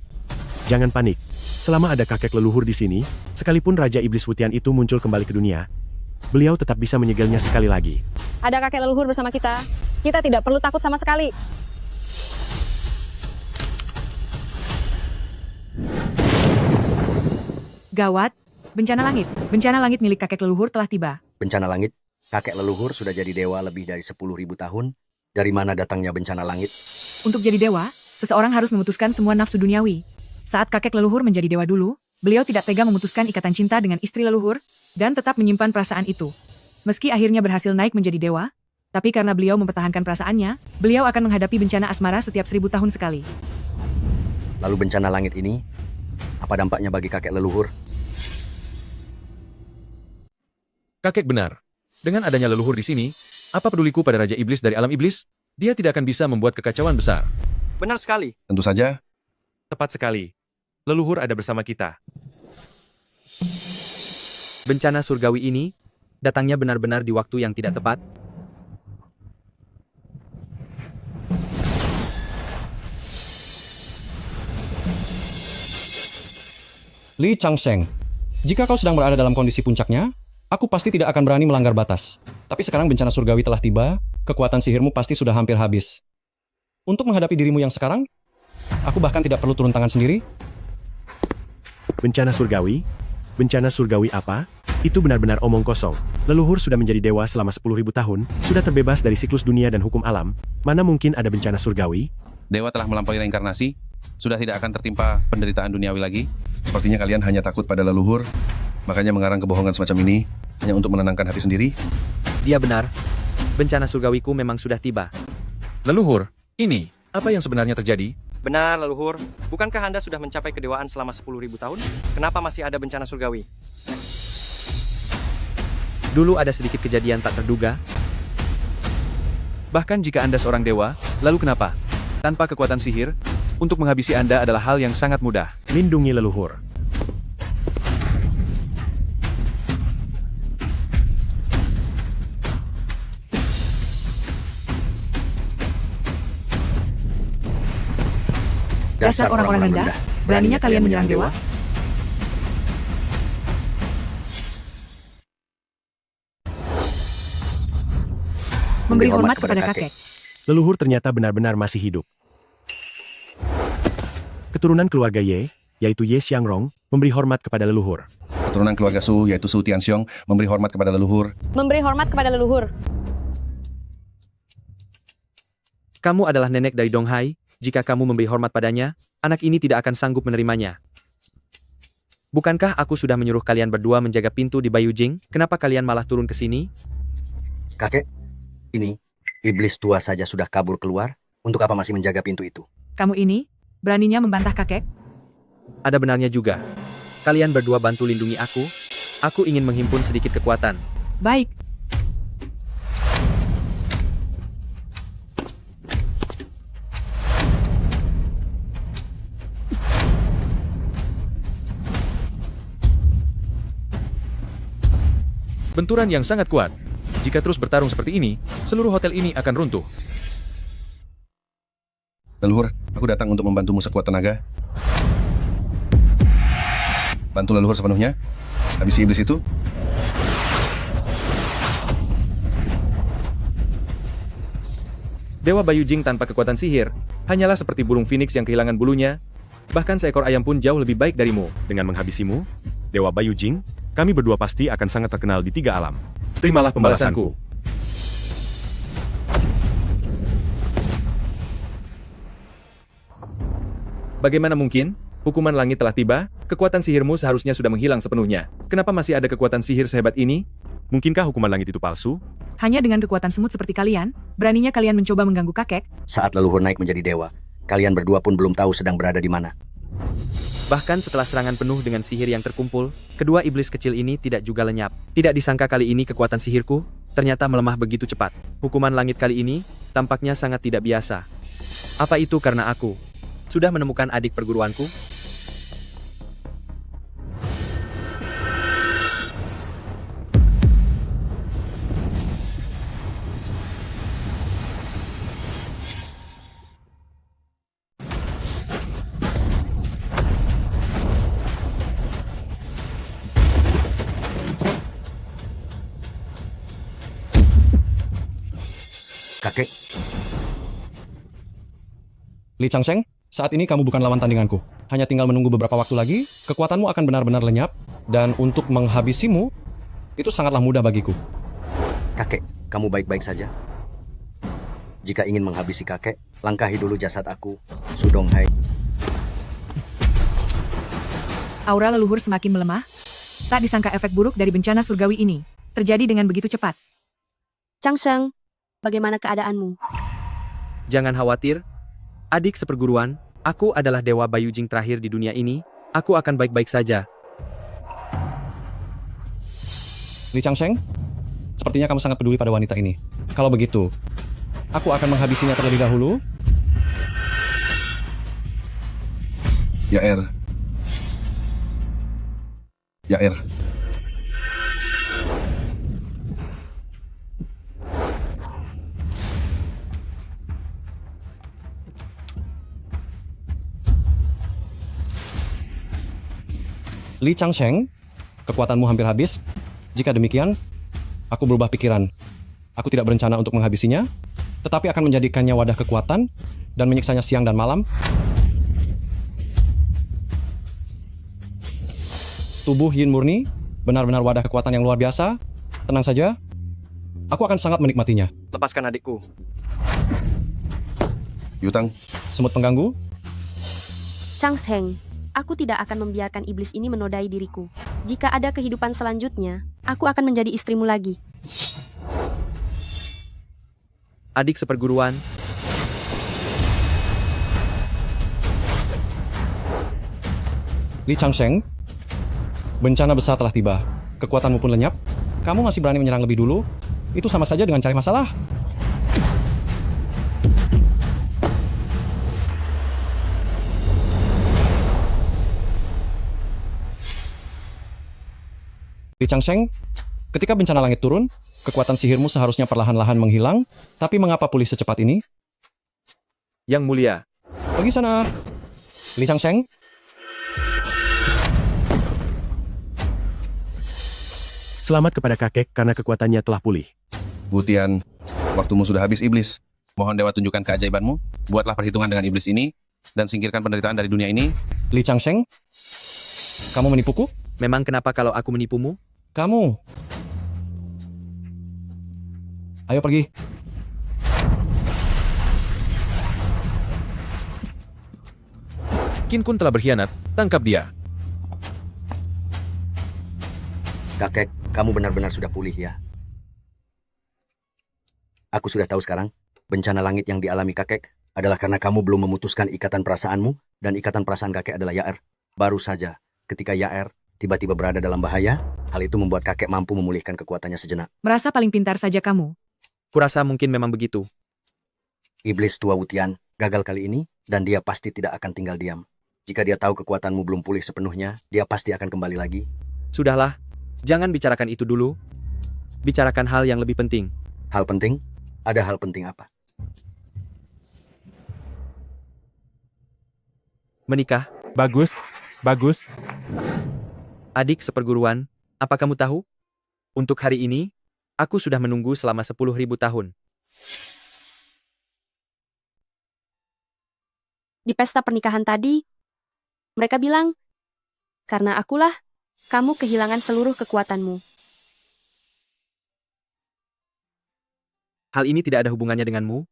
Jangan panik. Selama ada kakek leluhur di sini, sekalipun Raja Iblis Wutian itu muncul kembali ke dunia, beliau tetap bisa menyegelnya sekali lagi. Ada kakek leluhur bersama kita. Kita tidak perlu takut sama sekali. Gawat, bencana langit. Bencana langit milik kakek leluhur telah tiba. Bencana langit? Kakek leluhur sudah jadi dewa lebih dari 10.000 tahun. Dari mana datangnya bencana langit? Untuk jadi dewa, seseorang harus memutuskan semua nafsu duniawi. Saat kakek leluhur menjadi dewa dulu, beliau tidak tega memutuskan ikatan cinta dengan istri leluhur, dan tetap menyimpan perasaan itu. Meski akhirnya berhasil naik menjadi dewa, tapi karena beliau mempertahankan perasaannya, beliau akan menghadapi bencana asmara setiap 1000 tahun sekali. Lalu bencana langit ini, apa dampaknya bagi kakek leluhur? Kakek benar. Dengan adanya leluhur di sini, apa peduliku pada Raja Iblis dari alam iblis? Dia tidak akan bisa membuat kekacauan besar. Benar sekali. Tentu saja. Tepat sekali. Leluhur ada bersama kita. Bencana surgawi ini, datangnya benar-benar di waktu yang tidak tepat. Li Changsheng, jika kau sedang berada dalam kondisi puncaknya, aku pasti tidak akan berani melanggar batas. Tapi sekarang bencana surgawi telah tiba, kekuatan sihirmu pasti sudah hampir habis. Untuk menghadapi dirimu yang sekarang, aku bahkan tidak perlu turun tangan sendiri. Bencana surgawi? Bencana surgawi apa? Itu benar-benar omong kosong. Leluhur sudah menjadi dewa selama 10.000 tahun, sudah terbebas dari siklus dunia dan hukum alam. Mana mungkin ada bencana surgawi? Dewa telah melampaui reinkarnasi, sudah tidak akan tertimpa penderitaan duniawi lagi. Sepertinya kalian hanya takut pada leluhur, makanya mengarang kebohongan semacam ini, hanya untuk menenangkan hati sendiri. Dia benar. Bencana surgawiku memang sudah tiba. Leluhur, ini, apa yang sebenarnya terjadi? Benar, leluhur. Bukankah Anda sudah mencapai kedewaan selama 10.000 tahun? Kenapa masih ada bencana surgawi? Dulu ada sedikit kejadian tak terduga. Bahkan jika Anda seorang dewa, lalu kenapa? Tanpa kekuatan sihir, untuk menghabisi Anda adalah hal yang sangat mudah. Lindungi leluhur. Dasar orang-orang rendah, beraninya kalian menyerang dewa? Memberi hormat kepada kakek. Leluhur ternyata benar-benar masih hidup. Keturunan keluarga Ye, yaitu Ye Xiangrong, memberi hormat kepada leluhur. Keturunan keluarga Su, yaitu Su Tianxiong, memberi hormat kepada leluhur. Memberi hormat kepada leluhur. Kamu adalah nenek dari Donghai. Jika kamu memberi hormat padanya, anak ini tidak akan sanggup menerimanya. Bukankah aku sudah menyuruh kalian berdua menjaga pintu di Baiyujing? Kenapa kalian malah turun ke sini? Kakek, ini iblis tua saja sudah kabur keluar. Untuk apa masih menjaga pintu itu? Kamu ini, beraninya membantah kakek? Ada benarnya juga. Kalian berdua bantu lindungi aku. Aku ingin menghimpun sedikit kekuatan. Baik. Benturan yang sangat kuat. Jika terus bertarung seperti ini, seluruh hotel ini akan runtuh. Leluhur, aku datang untuk membantumu sekuat tenaga. Bantu leluhur sepenuhnya. Habisi iblis itu. Dewa Baiyujing tanpa kekuatan sihir, hanyalah seperti burung phoenix yang kehilangan bulunya. Bahkan seekor ayam pun jauh lebih baik darimu. Dengan menghabisimu, Dewa Baiyujing, kami berdua pasti akan sangat terkenal di 3 alam. Terimalah pembalasanku. Bagaimana mungkin? Hukuman langit telah tiba, kekuatan sihirmu seharusnya sudah menghilang sepenuhnya. Kenapa masih ada kekuatan sihir sehebat ini? Mungkinkah hukuman langit itu palsu? Hanya dengan kekuatan semut seperti kalian, beraninya kalian mencoba mengganggu kakek? Saat leluhur naik menjadi dewa, kalian berdua pun belum tahu sedang berada di mana. Bahkan setelah serangan penuh dengan sihir yang terkumpul, kedua iblis kecil ini tidak juga lenyap. Tidak disangka kali ini kekuatan sihirku ternyata melemah begitu cepat. Hukuman langit kali ini tampaknya sangat tidak biasa. Apa itu karena aku sudah menemukan adik perguruanku? Kakek. Li Changsheng, saat ini kamu bukan lawan tandinganku. Hanya tinggal menunggu beberapa waktu lagi, kekuatanmu akan benar-benar lenyap, dan untuk menghabisimu, itu sangatlah mudah bagiku. Kakek, kamu baik-baik saja? Jika ingin menghabisi kakek, langkahi dulu jasad aku, Sudong Hai. Aura leluhur semakin melemah. Tak disangka efek buruk dari bencana surgawi ini terjadi dengan begitu cepat. Changsheng, bagaimana keadaanmu? Jangan khawatir, adik seperguruan, aku adalah Dewa Baiyujing terakhir di dunia ini, aku akan baik-baik saja. Li Changsheng, sepertinya kamu sangat peduli pada wanita ini. Kalau begitu, aku akan menghabisinya terlebih dahulu. Yaer. Yaer. Li Changsheng, kekuatanmu hampir habis. Jika demikian, aku berubah pikiran. Aku tidak berencana untuk menghabisinya, tetapi akan menjadikannya wadah kekuatan dan menyiksanya siang dan malam. Tubuh Yin murni, benar-benar wadah kekuatan yang luar biasa. Tenang saja, aku akan sangat menikmatinya. Lepaskan adikku. Yutang. Semut pengganggu. Changsheng, aku tidak akan membiarkan iblis ini menodai diriku. Jika ada kehidupan selanjutnya, aku akan menjadi istrimu lagi. Adik seperguruan, Li Changsheng, bencana besar telah tiba. Kekuatanmu pun lenyap. Kamu masih berani menyerang lebih dulu? Itu sama saja dengan cari masalah. Li Changsheng, ketika bencana langit turun, kekuatan sihirmu seharusnya perlahan-lahan menghilang, tapi mengapa pulih secepat ini? Yang mulia. Pergi sana. Li Changsheng. Selamat kepada kakek karena kekuatannya telah pulih. Butian, waktumu sudah habis iblis. Mohon dewa tunjukkan keajaibanmu. Buatlah perhitungan dengan iblis ini dan singkirkan penderitaan dari dunia ini. Li Changsheng, kamu menipuku? Memang kenapa kalau aku menipumu? Kamu. Ayo pergi. Qin Kun telah berkhianat, tangkap dia. Kakek, kamu benar-benar sudah pulih ya. Aku sudah tahu sekarang, bencana langit yang dialami kakek adalah karena kamu belum memutuskan ikatan perasaanmu, dan ikatan perasaan kakek adalah Yaer. Baru saja, ketika Yaer tiba-tiba berada dalam bahaya, hal itu membuat kakek mampu memulihkan kekuatannya sejenak. Merasa paling pintar saja kamu. Kurasa mungkin memang begitu. Iblis tua Wutian gagal kali ini, dan dia pasti tidak akan tinggal diam. Jika dia tahu kekuatanmu belum pulih sepenuhnya, dia pasti akan kembali lagi. Sudahlah, jangan bicarakan itu dulu. Bicarakan hal yang lebih penting. Hal penting? Ada hal penting apa? Menikah. Bagus, bagus. Adik seperguruan, apa kamu tahu? Untuk hari ini, aku sudah menunggu selama 10.000 tahun. Di pesta pernikahan tadi, mereka bilang, karena akulah, kamu kehilangan seluruh kekuatanmu. Hal ini tidak ada hubungannya denganmu.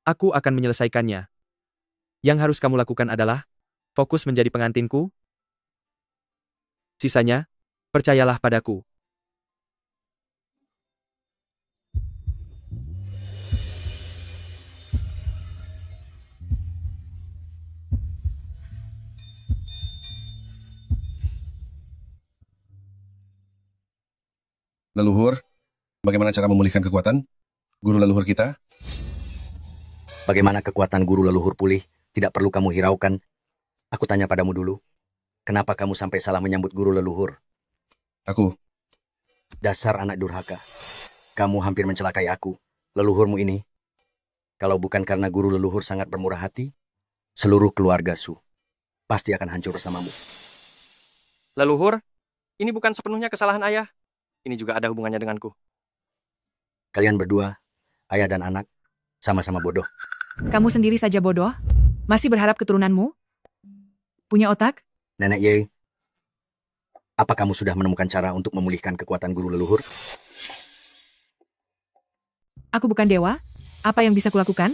Aku akan menyelesaikannya. Yang harus kamu lakukan adalah fokus menjadi pengantinku. Sisanya, percayalah padaku. Leluhur, bagaimana cara memulihkan kekuatan? Guru leluhur kita? Bagaimana kekuatan guru leluhur pulih? Tidak perlu kamu hiraukan. Aku tanya padamu dulu. Kenapa kamu sampai salah menyambut guru leluhur? Aku. Dasar anak durhaka. Kamu hampir mencelakai aku, leluhurmu ini. Kalau bukan karena guru leluhur sangat bermurah hati, seluruh keluarga Su pasti akan hancur bersamamu. Leluhur, ini bukan sepenuhnya kesalahan ayah. Ini juga ada hubungannya denganku. Kalian berdua, ayah dan anak, sama-sama bodoh. Kamu sendiri saja bodoh? Masih berharap keturunanmu? Punya otak? Nenek Ye, apa kamu sudah menemukan cara untuk memulihkan kekuatan guru leluhur? Aku bukan dewa. Apa yang bisa kulakukan?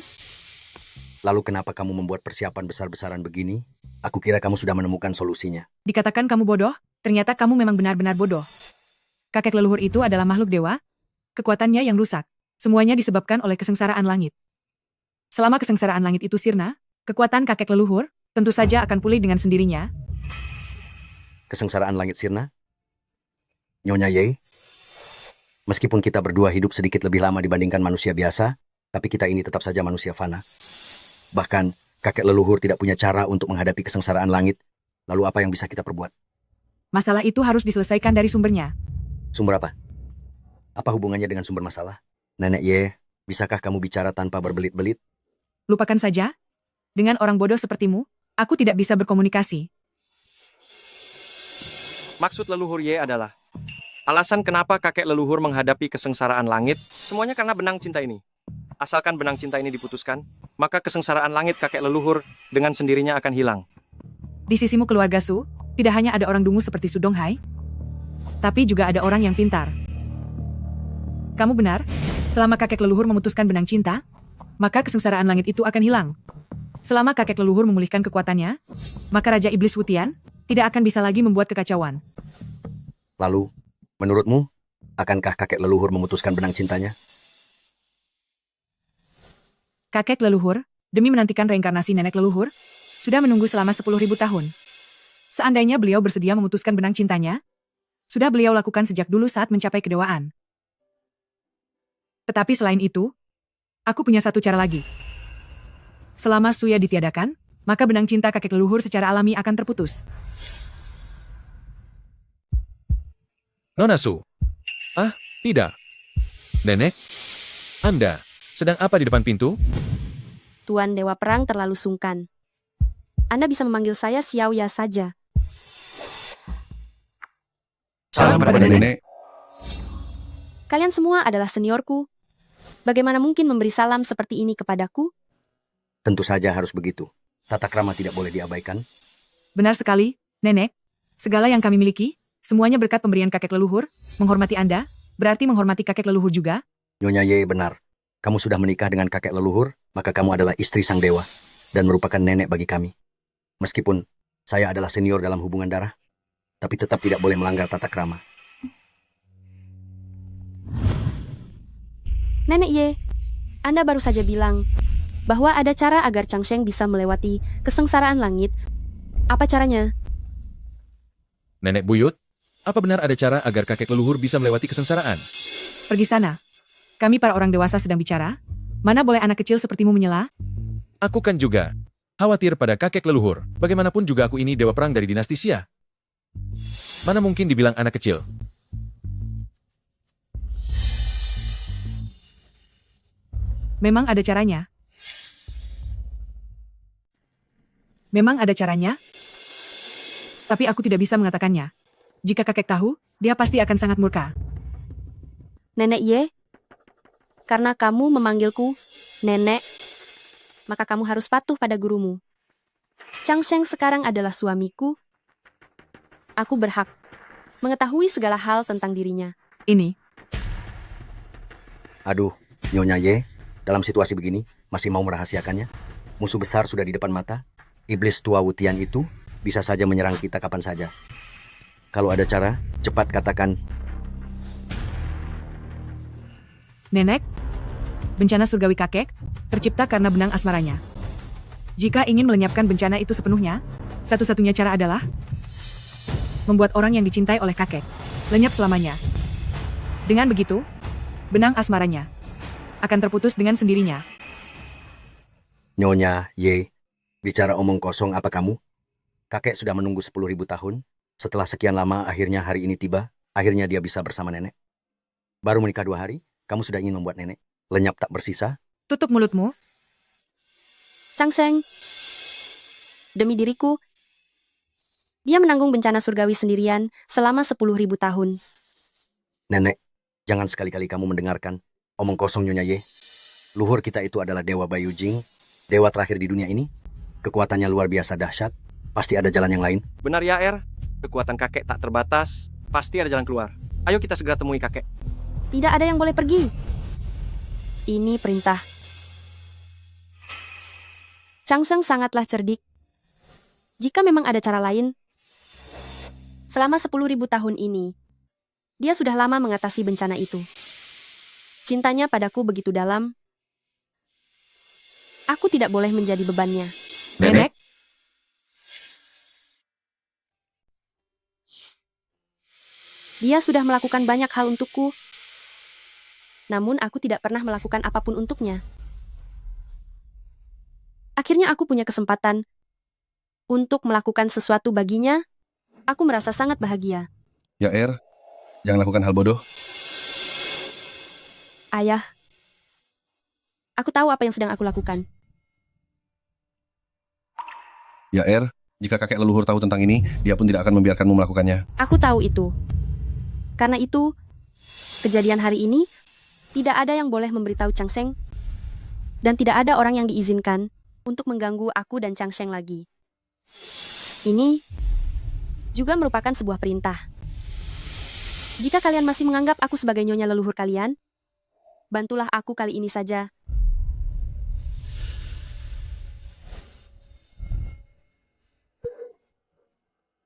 Lalu kenapa kamu membuat persiapan besar-besaran begini? Aku kira kamu sudah menemukan solusinya. Dikatakan kamu bodoh, ternyata kamu memang benar-benar bodoh. Kakek leluhur itu adalah makhluk dewa. Kekuatannya yang rusak. Semuanya disebabkan oleh kesengsaraan langit. Selama kesengsaraan langit itu sirna, kekuatan kakek leluhur tentu saja akan pulih dengan sendirinya. Kesengsaraan langit sirna? Nyonya Ye, meskipun kita berdua hidup sedikit lebih lama dibandingkan manusia biasa, tapi kita ini tetap saja manusia fana. Bahkan, kakek leluhur tidak punya cara untuk menghadapi kesengsaraan langit. Lalu apa yang bisa kita perbuat? Masalah itu harus diselesaikan dari sumbernya. Sumber apa? Apa hubungannya dengan sumber masalah? Nenek Ye, bisakah kamu bicara tanpa berbelit-belit? Lupakan saja. Dengan orang bodoh sepertimu, aku tidak bisa berkomunikasi. Maksud leluhur Ye adalah, alasan kenapa kakek leluhur menghadapi kesengsaraan langit, semuanya karena benang cinta ini. Asalkan benang cinta ini diputuskan, maka kesengsaraan langit kakek leluhur dengan sendirinya akan hilang. Di sisimu keluarga Su, tidak hanya ada orang dungu seperti Su Donghai, tapi juga ada orang yang pintar. Kamu benar, selama kakek leluhur memutuskan benang cinta, maka kesengsaraan langit itu akan hilang. Selama kakek leluhur memulihkan kekuatannya, maka Raja Iblis Wutian tidak akan bisa lagi membuat kekacauan. Lalu, menurutmu, akankah kakek leluhur memutuskan benang cintanya? Kakek leluhur, demi menantikan reinkarnasi nenek leluhur, sudah menunggu selama 10.000 tahun. Seandainya beliau bersedia memutuskan benang cintanya, sudah beliau lakukan sejak dulu saat mencapai kedewaan. Tetapi selain itu, aku punya satu cara lagi. Selama Suya ditiadakan, maka benang cinta kakek leluhur secara alami akan terputus. Nona Su. Ah, tidak. Nenek, Anda sedang apa di depan pintu? Tuan Dewa Perang terlalu sungkan. Anda bisa memanggil saya Xiao Ya saja. Salam kepada nenek. Kalian semua adalah seniorku. Bagaimana mungkin memberi salam seperti ini kepadaku? Tentu saja harus begitu. Tata krama tidak boleh diabaikan. Benar sekali, Nenek. Segala yang kami miliki, semuanya berkat pemberian kakek leluhur. Menghormati Anda, berarti menghormati kakek leluhur juga. Nyonya Ye benar. Kamu sudah menikah dengan kakek leluhur, maka kamu adalah istri sang dewa dan merupakan nenek bagi kami. Meskipun saya adalah senior dalam hubungan darah, tapi tetap tidak boleh melanggar tata krama. Nenek Ye, Anda baru saja bilang bahwa ada cara agar Changsheng bisa melewati kesengsaraan langit. Apa caranya? Nenek buyut, apa benar ada cara agar kakek leluhur bisa melewati kesengsaraan? Pergi sana. Kami para orang dewasa sedang bicara. Mana boleh anak kecil sepertimu menyela? Aku kan juga khawatir pada kakek leluhur. Bagaimanapun juga aku ini dewa perang dari dinasti Xia. Mana mungkin dibilang anak kecil? Memang ada caranya. Memang ada caranya, tapi aku tidak bisa mengatakannya. Jika kakek tahu, dia pasti akan sangat murka. Nenek Ye, karena kamu memanggilku nenek, maka kamu harus patuh pada gurumu. Changsheng sekarang adalah suamiku. Aku berhak mengetahui segala hal tentang dirinya. Ini. Aduh, Nyonya Ye, dalam situasi begini, masih mau merahasiakannya? Musuh besar sudah di depan mata. Iblis tua Wutian itu bisa saja menyerang kita kapan saja. Kalau ada cara, cepat katakan. Nenek, bencana surgawi kakek tercipta karena benang asmaranya. Jika ingin melenyapkan bencana itu sepenuhnya, satu-satunya cara adalah membuat orang yang dicintai oleh kakek lenyap selamanya. Dengan begitu, benang asmaranya akan terputus dengan sendirinya. Nyonya Ye, bicara omong kosong apa kamu? Kakek sudah menunggu 10.000 tahun. Setelah sekian lama, akhirnya hari ini tiba. Akhirnya dia bisa bersama nenek. Baru menikah 2 hari, kamu sudah ingin membuat nenek lenyap tak bersisa? Tutup mulutmu. Changsheng, demi diriku, dia menanggung bencana surgawi sendirian selama 10.000 tahun. Nenek, jangan sekali-kali kamu mendengarkan omong kosong Nyonya Ye. Luhur kita itu adalah Dewa Bayu Jing, dewa terakhir di dunia ini. Kekuatannya luar biasa dahsyat. Pasti ada jalan yang lain. Benar ya, Er. Kekuatan kakek tak terbatas. Pasti ada jalan keluar. Ayo kita segera temui kakek. Tidak ada yang boleh pergi. Ini perintah. Changsheng sangatlah cerdik. Jika memang ada cara lain, selama 10.000 tahun ini, dia sudah lama mengatasi bencana itu. Cintanya padaku begitu dalam. Aku tidak boleh menjadi bebannya. Nenek? Dia sudah melakukan banyak hal untukku. Namun aku tidak pernah melakukan apapun untuknya. Akhirnya aku punya kesempatan untuk melakukan sesuatu baginya. Aku merasa sangat bahagia. Ya Er, jangan lakukan hal bodoh. Ayah, aku tahu apa yang sedang aku lakukan. Ya Er, jika kakek leluhur tahu tentang ini, dia pun tidak akan membiarkanmu melakukannya. Aku tahu itu. Karena itu, kejadian hari ini, tidak ada yang boleh memberitahu Changsheng, dan tidak ada orang yang diizinkan untuk mengganggu aku dan Changsheng lagi. Ini juga merupakan sebuah perintah. Jika kalian masih menganggap aku sebagai nyonya leluhur kalian, bantulah aku kali ini saja.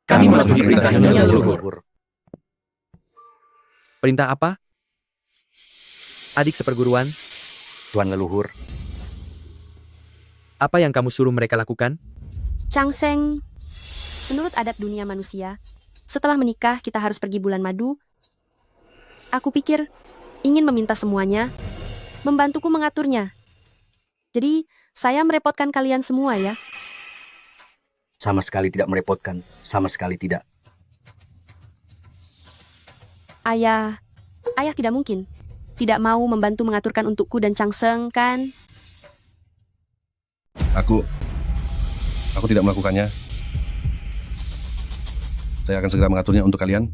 Kami mematuhi perintah nyonya leluhur. Perintah apa? Adik seperguruan? Tuan leluhur. Apa yang kamu suruh mereka lakukan? Changsheng, menurut adat dunia manusia, setelah menikah kita harus pergi bulan madu. Aku pikir ingin meminta semuanya membantuku mengaturnya. Jadi, saya merepotkan kalian semua ya. Sama sekali tidak merepotkan. Sama sekali tidak. Ayah tidak mungkin tidak mau membantu mengaturkan untukku dan Changsheng, kan? Aku tidak melakukannya. Saya akan segera mengaturnya untuk kalian.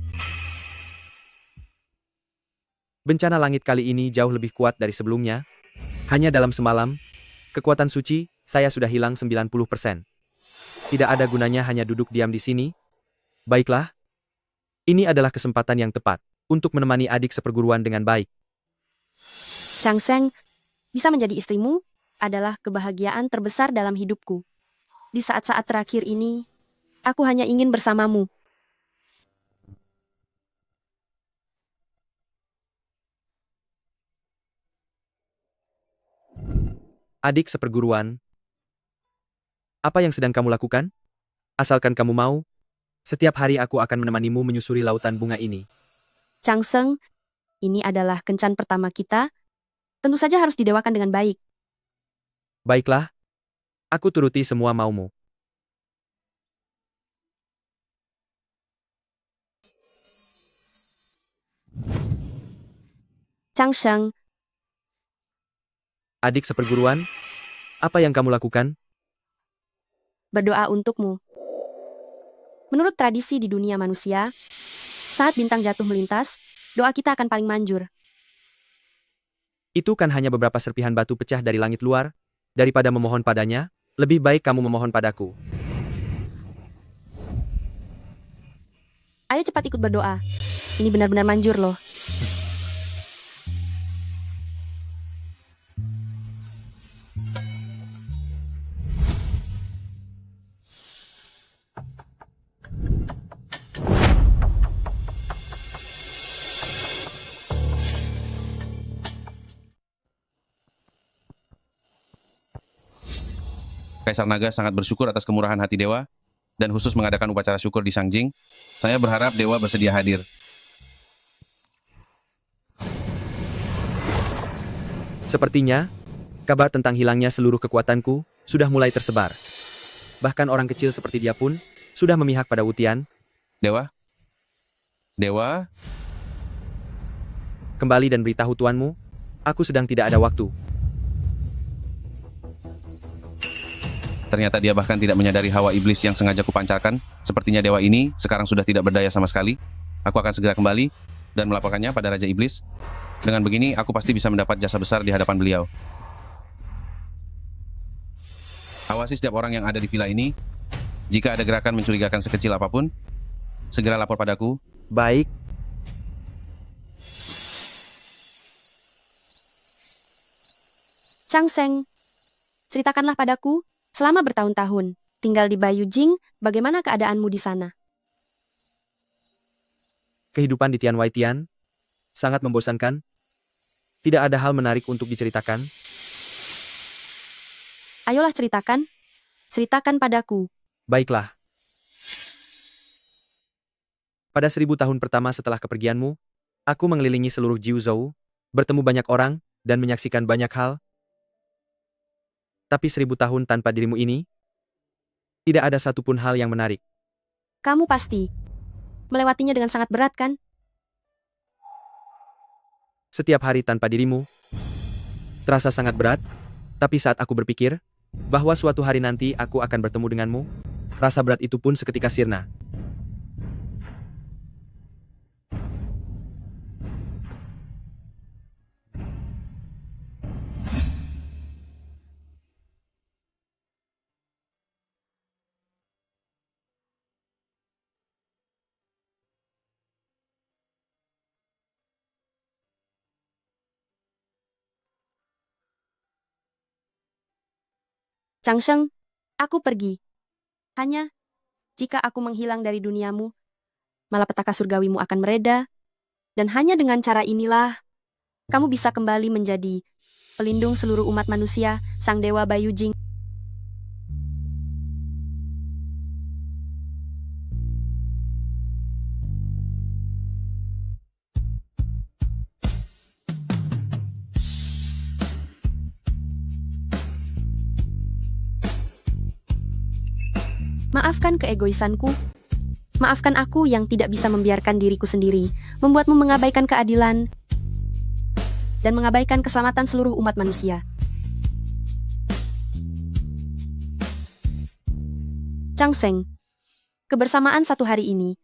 Bencana langit kali ini jauh lebih kuat dari sebelumnya. Hanya dalam semalam, kekuatan suci saya sudah hilang 90%. Tidak ada gunanya hanya duduk diam di sini. Baiklah, ini adalah kesempatan yang tepat untuk menemani adik seperguruan dengan baik. Changsheng, bisa menjadi istrimu adalah kebahagiaan terbesar dalam hidupku. Di saat-saat terakhir ini, aku hanya ingin bersamamu. Adik seperguruan, apa yang sedang kamu lakukan? Asalkan kamu mau, setiap hari aku akan menemanimu menyusuri lautan bunga ini. Changseng, ini adalah kencan pertama kita. Tentu saja harus didewakan dengan baik. Baiklah, aku turuti semua maumu. Changseng, Adik seperguruan, apa yang kamu lakukan? berdoa untukmu. Menurut tradisi di dunia manusia, saat bintang jatuh melintas, doa kita akan paling manjur. Itu kan hanya beberapa serpihan batu pecah dari langit luar. Daripada memohon padanya, lebih baik kamu memohon padaku. Ayo cepat ikut berdoa. Ini benar-benar manjur loh. Kaisar Naga sangat bersyukur atas kemurahan hati dewa, dan khusus mengadakan upacara syukur di Sangjing. Saya berharap dewa bersedia hadir. Sepertinya, kabar tentang hilangnya seluruh kekuatanku sudah mulai tersebar. Bahkan orang kecil seperti dia pun sudah memihak pada Wutian. Dewa? Dewa? Kembali dan beritahu tuanmu, aku sedang tidak ada waktu. Ternyata dia bahkan tidak menyadari hawa iblis yang sengaja kupancarkan. Sepertinya dewa ini sekarang sudah tidak berdaya sama sekali. Aku akan segera kembali dan melaporkannya pada Raja Iblis. Dengan begini, aku pasti bisa mendapat jasa besar di hadapan beliau. Awasi setiap orang yang ada di villa ini. Jika ada gerakan mencurigakan sekecil apapun, segera lapor padaku. Baik. Changseng, ceritakanlah padaku. Selama bertahun-tahun tinggal di Bayujing, bagaimana keadaanmu di sana? Kehidupan di Tian Wai Tian sangat membosankan. Tidak ada hal menarik untuk diceritakan. Ayolah ceritakan. Ceritakan padaku. Baiklah. Pada 1000 tahun pertama setelah kepergianmu, aku mengelilingi seluruh Jiuzhou, bertemu banyak orang, dan menyaksikan banyak hal. Tapi 1000 tahun tanpa dirimu ini, tidak ada satupun hal yang menarik. Kamu pasti melewatinya dengan sangat berat, kan? Setiap hari tanpa dirimu, terasa sangat berat, tapi saat aku berpikir bahwa suatu hari nanti aku akan bertemu denganmu, rasa berat itu pun seketika sirna. Changseng, aku pergi. Hanya jika aku menghilang dari duniamu, malapetaka surgawimu akan mereda, dan hanya dengan cara inilah kamu bisa kembali menjadi pelindung seluruh umat manusia, Sang Dewa Bayujing. Maafkan keegoisanku. Maafkan aku yang tidak bisa membiarkan diriku sendiri, membuatmu mengabaikan keadilan, dan mengabaikan keselamatan seluruh umat manusia. Changseng, kebersamaan satu hari ini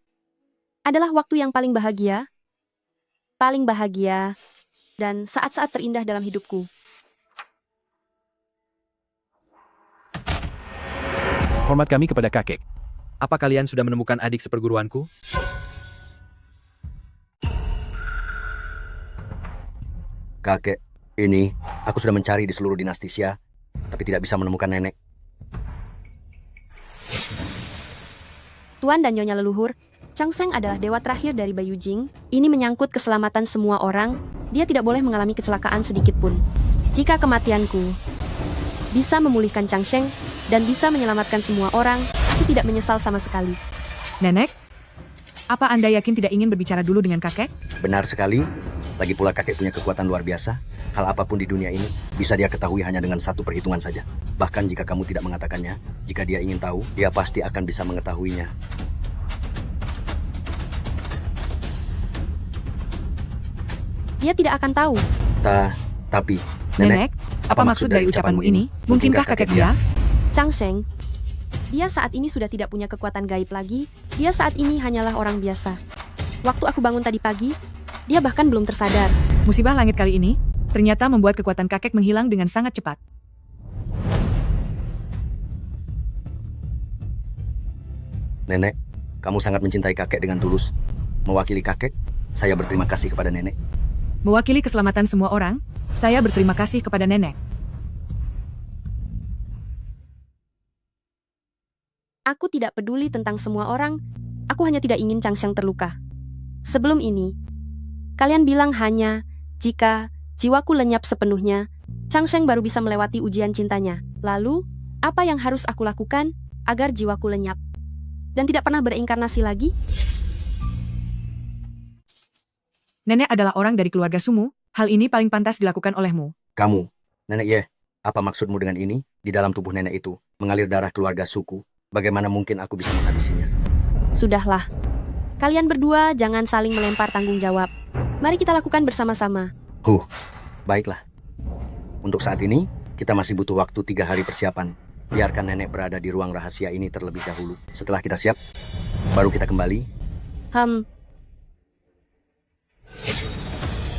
adalah waktu yang paling bahagia, dan saat-saat terindah dalam hidupku. Hormat kami kepada kakek. Apa kalian sudah menemukan adik seperguruanku? Kakek, ini aku sudah mencari di seluruh dinasti Xia, tapi tidak bisa menemukan nenek. Tuan dan Nyonya leluhur, Changseng adalah dewa terakhir dari Bayujing. Ini menyangkut keselamatan semua orang. Dia tidak boleh mengalami kecelakaan sedikit pun. Jika kematianku bisa memulihkan Changsheng, dan bisa menyelamatkan semua orang, aku tidak menyesal sama sekali. Nenek, apa Anda yakin tidak ingin berbicara dulu dengan kakek? Benar sekali. Lagi pula kakek punya kekuatan luar biasa. Hal apapun di dunia ini bisa dia ketahui hanya dengan satu perhitungan saja. Bahkan jika kamu tidak mengatakannya, jika dia ingin tahu, dia pasti akan bisa mengetahuinya. Dia tidak akan tahu. Tapi, Nenek, apa maksud dari ucapanmu ini? Mungkinkah kakek dia? Changsheng, dia saat ini sudah tidak punya kekuatan gaib lagi. Dia saat ini hanyalah orang biasa. Waktu aku bangun tadi pagi, dia bahkan belum tersadar. Musibah langit kali ini ternyata membuat kekuatan kakek menghilang dengan sangat cepat. Nenek, kamu sangat mencintai kakek dengan tulus. Mewakili kakek, saya berterima kasih kepada nenek. Mewakili keselamatan semua orang, saya berterima kasih kepada nenek. Aku tidak peduli tentang semua orang, aku hanya tidak ingin Changsheng terluka. Sebelum ini, kalian bilang hanya jika jiwaku lenyap sepenuhnya, Changsheng baru bisa melewati ujian cintanya. Lalu, apa yang harus aku lakukan agar jiwaku lenyap dan tidak pernah berinkarnasi lagi? Nenek adalah orang dari keluarga Sumu, hal ini paling pantas dilakukan olehmu. Kamu, Nenek Ye, apa maksudmu dengan ini? Di dalam tubuh nenek itu, mengalir darah keluarga suku. Bagaimana mungkin aku bisa menghabisinya? Sudahlah. Kalian berdua jangan saling melempar tanggung jawab. Mari kita lakukan bersama-sama. Baiklah. Untuk saat ini, kita masih butuh waktu 3 hari persiapan. Biarkan nenek berada di ruang rahasia ini terlebih dahulu. Setelah kita siap, baru kita kembali.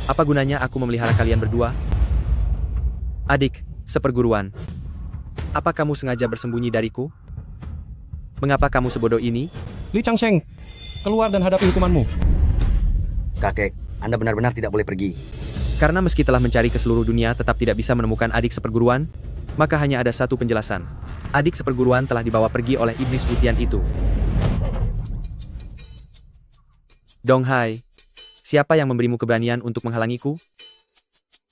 Apa gunanya aku memelihara kalian berdua? Adik, seperguruan. Apa kamu sengaja bersembunyi dariku? Mengapa kamu sebodoh ini? Li Changsheng, keluar dan hadapi hukumanmu. Kakek, Anda benar-benar tidak boleh pergi. Karena meski telah mencari ke seluruh dunia tetap tidak bisa menemukan adik seperguruan, maka hanya ada satu penjelasan. Adik seperguruan telah dibawa pergi oleh iblis putihan itu. Donghai, siapa yang memberimu keberanian untuk menghalangiku?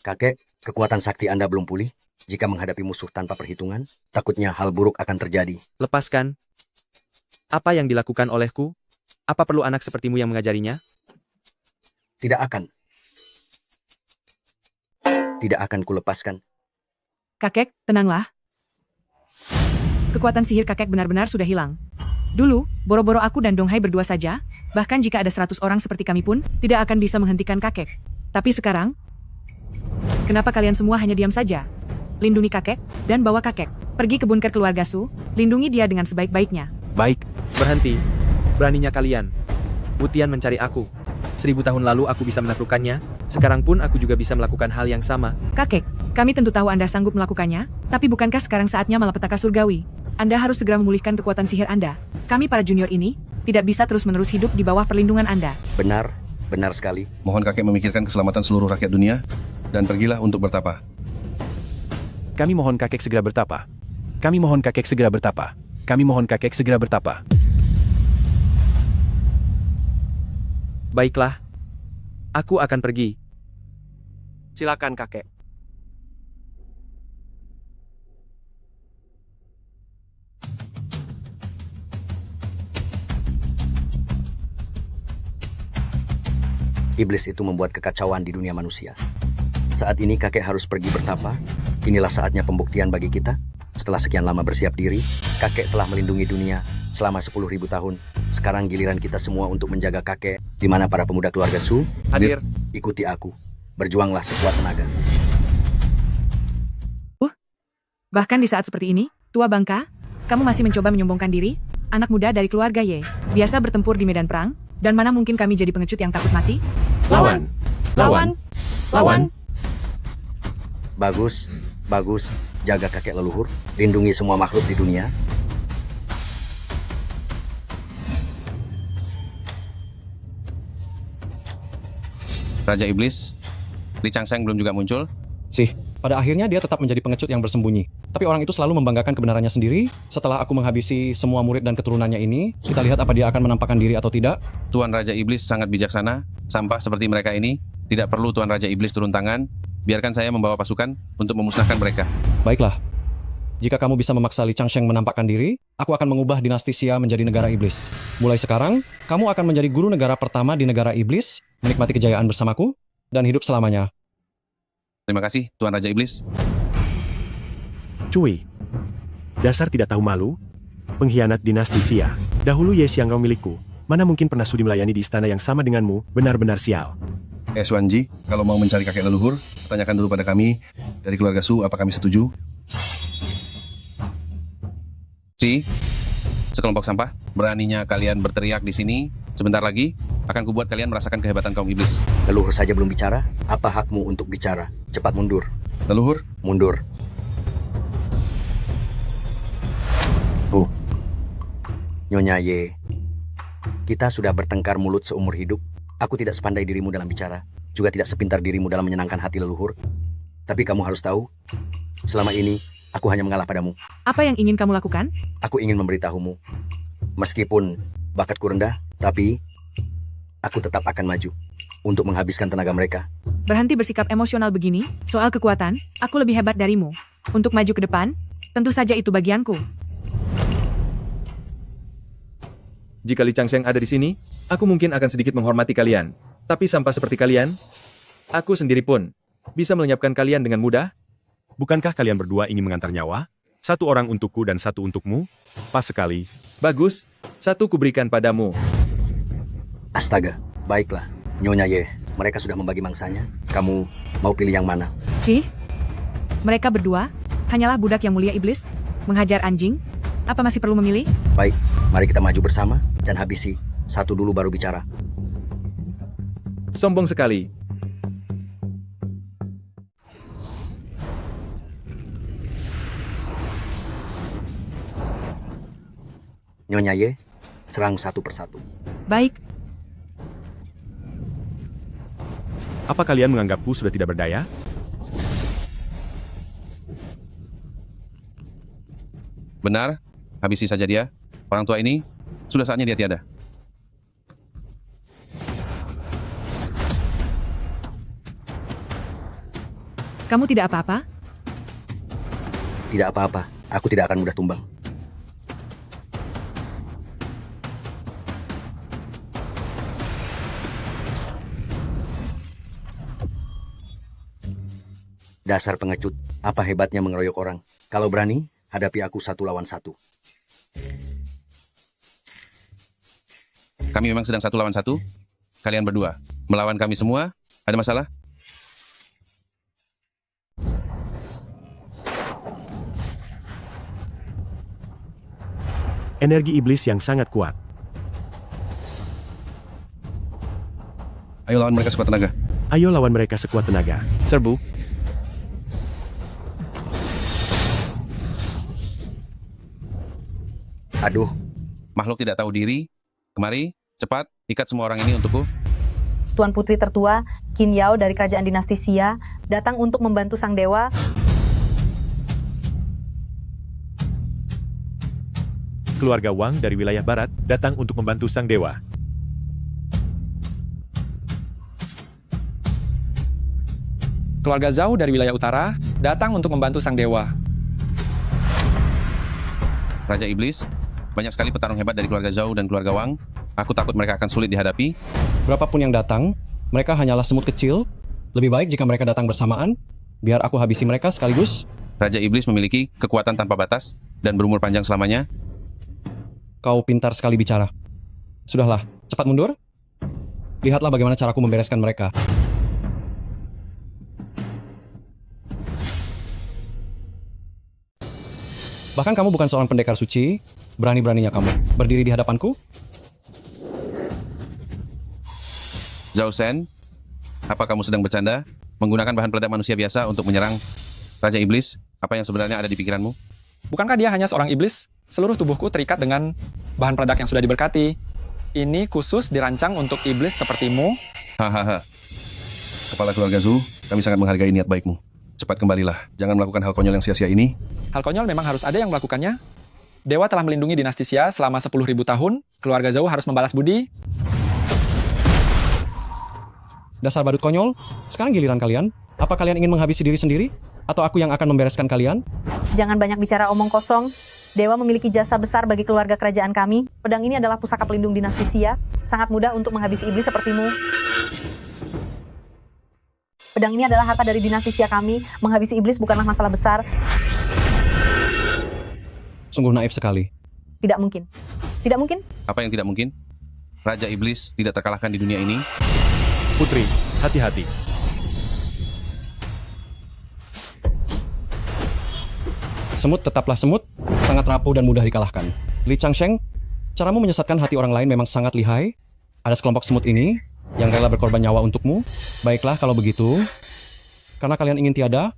Kakek, kekuatan sakti Anda belum pulih. Jika menghadapi musuh tanpa perhitungan, takutnya hal buruk akan terjadi. Lepaskan. Apa yang dilakukan olehku? Apa perlu anak sepertimu yang mengajarinya? Tidak akan. Tidak akan kulepaskan. Kakek, tenanglah. Kekuatan sihir kakek benar-benar sudah hilang. Dulu, boro-boro aku dan Donghai berdua saja, bahkan jika ada 100 orang seperti kami pun, tidak akan bisa menghentikan kakek. Tapi sekarang, kenapa kalian semua hanya diam saja? Lindungi kakek, dan bawa kakek pergi ke bunker keluarga Su, lindungi dia dengan sebaik-baiknya. Baik. Berhenti. Beraninya kalian. Putihan mencari aku. 1000 tahun lalu aku bisa menaklukkannya, sekarang pun aku juga bisa melakukan hal yang sama. Kakek, kami tentu tahu Anda sanggup melakukannya, tapi bukankah sekarang saatnya malapetaka surgawi? Anda harus segera memulihkan kekuatan sihir Anda. Kami para junior ini, tidak bisa terus-menerus hidup di bawah perlindungan Anda. Benar sekali. Mohon kakek memikirkan keselamatan seluruh rakyat dunia, dan pergilah untuk bertapa. Kami mohon kakek segera bertapa. Kami mohon kakek segera bertapa. Kami mohon kakek segera bertapa. Baiklah. Aku akan pergi. Silakan kakek. Iblis itu membuat kekacauan di dunia manusia. Saat ini kakek harus pergi bertapa. Inilah saatnya pembuktian bagi kita. Setelah sekian lama bersiap diri, kakek telah melindungi dunia selama 10.000 tahun. Sekarang giliran kita semua untuk menjaga kakek. Di mana para pemuda keluarga Su? Hadir. Ikuti aku. Berjuanglah sekuat tenaga. Bahkan di saat seperti ini, tua bangka, kamu masih mencoba menyombongkan diri? Anak muda dari keluarga Ye, biasa bertempur di medan perang, dan mana mungkin kami jadi pengecut yang takut mati? Lawan. Lawan. Lawan. Bagus. Jaga kakek leluhur. Lindungi semua makhluk di dunia. Raja Iblis, Li Changsheng belum juga muncul. Pada akhirnya dia tetap menjadi pengecut yang bersembunyi. Tapi orang itu selalu membanggakan kebenarannya sendiri. Setelah aku menghabisi semua murid dan keturunannya ini, kita lihat apa dia akan menampakkan diri atau tidak. Tuan Raja Iblis sangat bijaksana. Sampah seperti mereka ini, tidak perlu Tuan Raja Iblis turun tangan. Biarkan saya membawa pasukan untuk memusnahkan mereka. Baiklah. Jika kamu bisa memaksa Li Changsheng menampakkan diri, aku akan mengubah dinasti Xia menjadi negara iblis. Mulai sekarang, kamu akan menjadi guru negara pertama di negara iblis, menikmati kejayaan bersamaku, dan hidup selamanya. Terima kasih, Tuan Raja Iblis. Cui. Dasar tidak tahu malu. Pengkhianat dinasti Xia. Dahulu Ye Xiangrong milikku. Mana mungkin pernah sudi melayani di istana yang sama denganmu, benar-benar sial. Xuanji, kalau mau mencari kakek leluhur, tanyakan dulu pada kami, dari keluarga Su, apa kami setuju? Si, sekelompok sampah, beraninya kalian berteriak di sini. Sebentar lagi, akan kubuat kalian merasakan kehebatan kaum iblis. Leluhur saja belum bicara, apa hakmu untuk bicara? Cepat mundur. Leluhur? Mundur. Nyonya Ye, kita sudah bertengkar mulut seumur hidup. Aku tidak sepandai dirimu dalam bicara, juga tidak sepintar dirimu dalam menyenangkan hati leluhur. Tapi kamu harus tahu, selama ini aku hanya mengalah padamu. Apa yang ingin kamu lakukan? Aku ingin memberitahumu, meskipun bakatku rendah, tapi aku tetap akan maju untuk menghabiskan tenaga mereka. Berhenti bersikap emosional begini, soal kekuatan, aku lebih hebat darimu. Untuk maju ke depan, tentu saja itu bagianku. Jika Li Changsheng ada di sini, aku mungkin akan sedikit menghormati kalian. Tapi sampah seperti kalian, aku sendiri pun bisa melenyapkan kalian dengan mudah. Bukankah kalian berdua ingin mengantar nyawa? Satu orang untukku dan satu untukmu? Pas sekali. Bagus, satu kuberikan padamu. Astaga, baiklah. Nyonya Ye, mereka sudah membagi mangsanya. Kamu mau pilih yang mana? Cih, mereka berdua hanyalah budak yang mulia iblis, menghajar anjing. Apa masih perlu memilih? Baik, mari kita maju bersama dan habisi. Satu dulu baru bicara. Sombong sekali. Nyonya Ye, serang satu persatu. Baik. Apa kalian menganggapku sudah tidak berdaya? Benar, habisi saja dia. Orang tua ini, sudah saatnya dia tiada. Kamu tidak apa-apa? Tidak apa-apa, aku tidak akan mudah tumbang. Dasar pengecut, apa hebatnya mengeroyok orang? Kalau berani, hadapi aku 1 lawan 1. Kami memang sedang 1 lawan 1. Kalian berdua melawan kami semua. Ada masalah? Energi iblis yang sangat kuat. Ayo lawan mereka sekuat tenaga. Ayo lawan mereka sekuat tenaga. Serbu. Aduh. Makhluk tidak tahu diri. Kemari, cepat, ikat semua orang ini untukku. Tuan Putri tertua, Qin Yao dari kerajaan dinasti Xia, datang untuk membantu sang dewa. Keluarga Wang dari wilayah barat datang untuk membantu sang dewa. Keluarga Zhao dari wilayah utara datang untuk membantu sang dewa. Raja Iblis, banyak sekali petarung hebat dari keluarga Zhao dan keluarga Wang. Aku takut mereka akan sulit dihadapi. Berapapun yang datang, mereka hanyalah semut kecil. Lebih baik jika mereka datang bersamaan, biar aku habisi mereka sekaligus. Raja Iblis memiliki kekuatan tanpa batas dan berumur panjang selamanya. Kau pintar sekali bicara. Sudahlah, cepat mundur. Lihatlah bagaimana caraku membereskan mereka. Bahkan kamu bukan seorang pendekar suci, berani-beraninya kamu berdiri di hadapanku. Zhao Shen, apa kamu sedang bercanda? Menggunakan bahan peledak manusia biasa untuk menyerang Raja Iblis? Apa yang sebenarnya ada di pikiranmu? Bukankah dia hanya seorang iblis? Seluruh tubuhku terikat dengan bahan peledak yang sudah diberkati. Ini khusus dirancang untuk iblis sepertimu. Hahaha. Kepala keluarga Zhu, kami sangat menghargai niat baikmu. Cepat kembalilah, jangan melakukan hal konyol yang sia-sia ini. Hal konyol memang harus ada yang melakukannya. Dewa telah melindungi dinasti Xia selama 10.000 tahun. Keluarga Zhao harus membalas budi. Dasar badut konyol, sekarang giliran kalian. Apa kalian ingin menghabisi diri sendiri? Atau aku yang akan membereskan kalian? Jangan banyak bicara omong kosong. Dewa memiliki jasa besar bagi keluarga kerajaan kami. Pedang ini adalah pusaka pelindung dinasti Xia. Sangat mudah untuk menghabisi iblis sepertimu. Pedang ini adalah harta dari dinasti Xia kami. Menghabisi iblis bukanlah masalah besar. Sungguh naif sekali. Tidak mungkin. Tidak mungkin? Apa yang tidak mungkin? Raja Iblis tidak terkalahkan di dunia ini. Putri, hati-hati. Semut tetaplah semut, sangat rapuh dan mudah dikalahkan. Li Changsheng, caramu menyesatkan hati orang lain memang sangat lihai. Ada sekelompok semut ini yang rela berkorban nyawa untukmu. Baiklah kalau begitu. Karena kalian ingin tiada,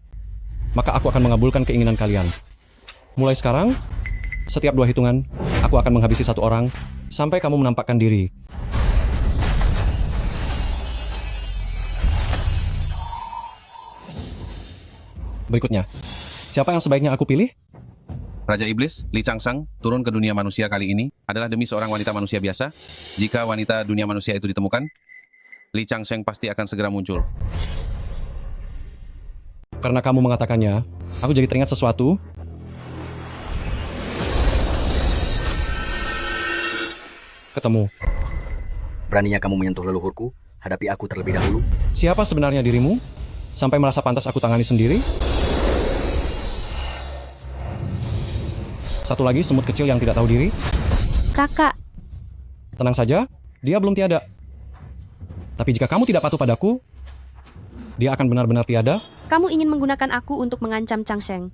maka aku akan mengabulkan keinginan kalian. Mulai sekarang, setiap 2 hitungan, aku akan menghabisi 1 orang sampai kamu menampakkan diri. Berikutnya, siapa yang sebaiknya aku pilih? Raja Iblis, Li Changsheng, turun ke dunia manusia kali ini adalah demi seorang wanita manusia biasa. Jika wanita dunia manusia itu ditemukan, Li Changsheng pasti akan segera muncul. Karena kamu mengatakannya, aku jadi teringat sesuatu. Ketemu. Beraninya kamu menyentuh leluhurku, hadapi aku terlebih dahulu. Siapa sebenarnya dirimu? Sampai merasa pantas aku tangani sendiri? Satu lagi semut kecil yang tidak tahu diri. Kakak, Tenang saja, dia belum tiada. Tapi jika kamu tidak patuh padaku, dia akan benar-benar tiada. kamu ingin menggunakan aku untuk mengancam Changsheng.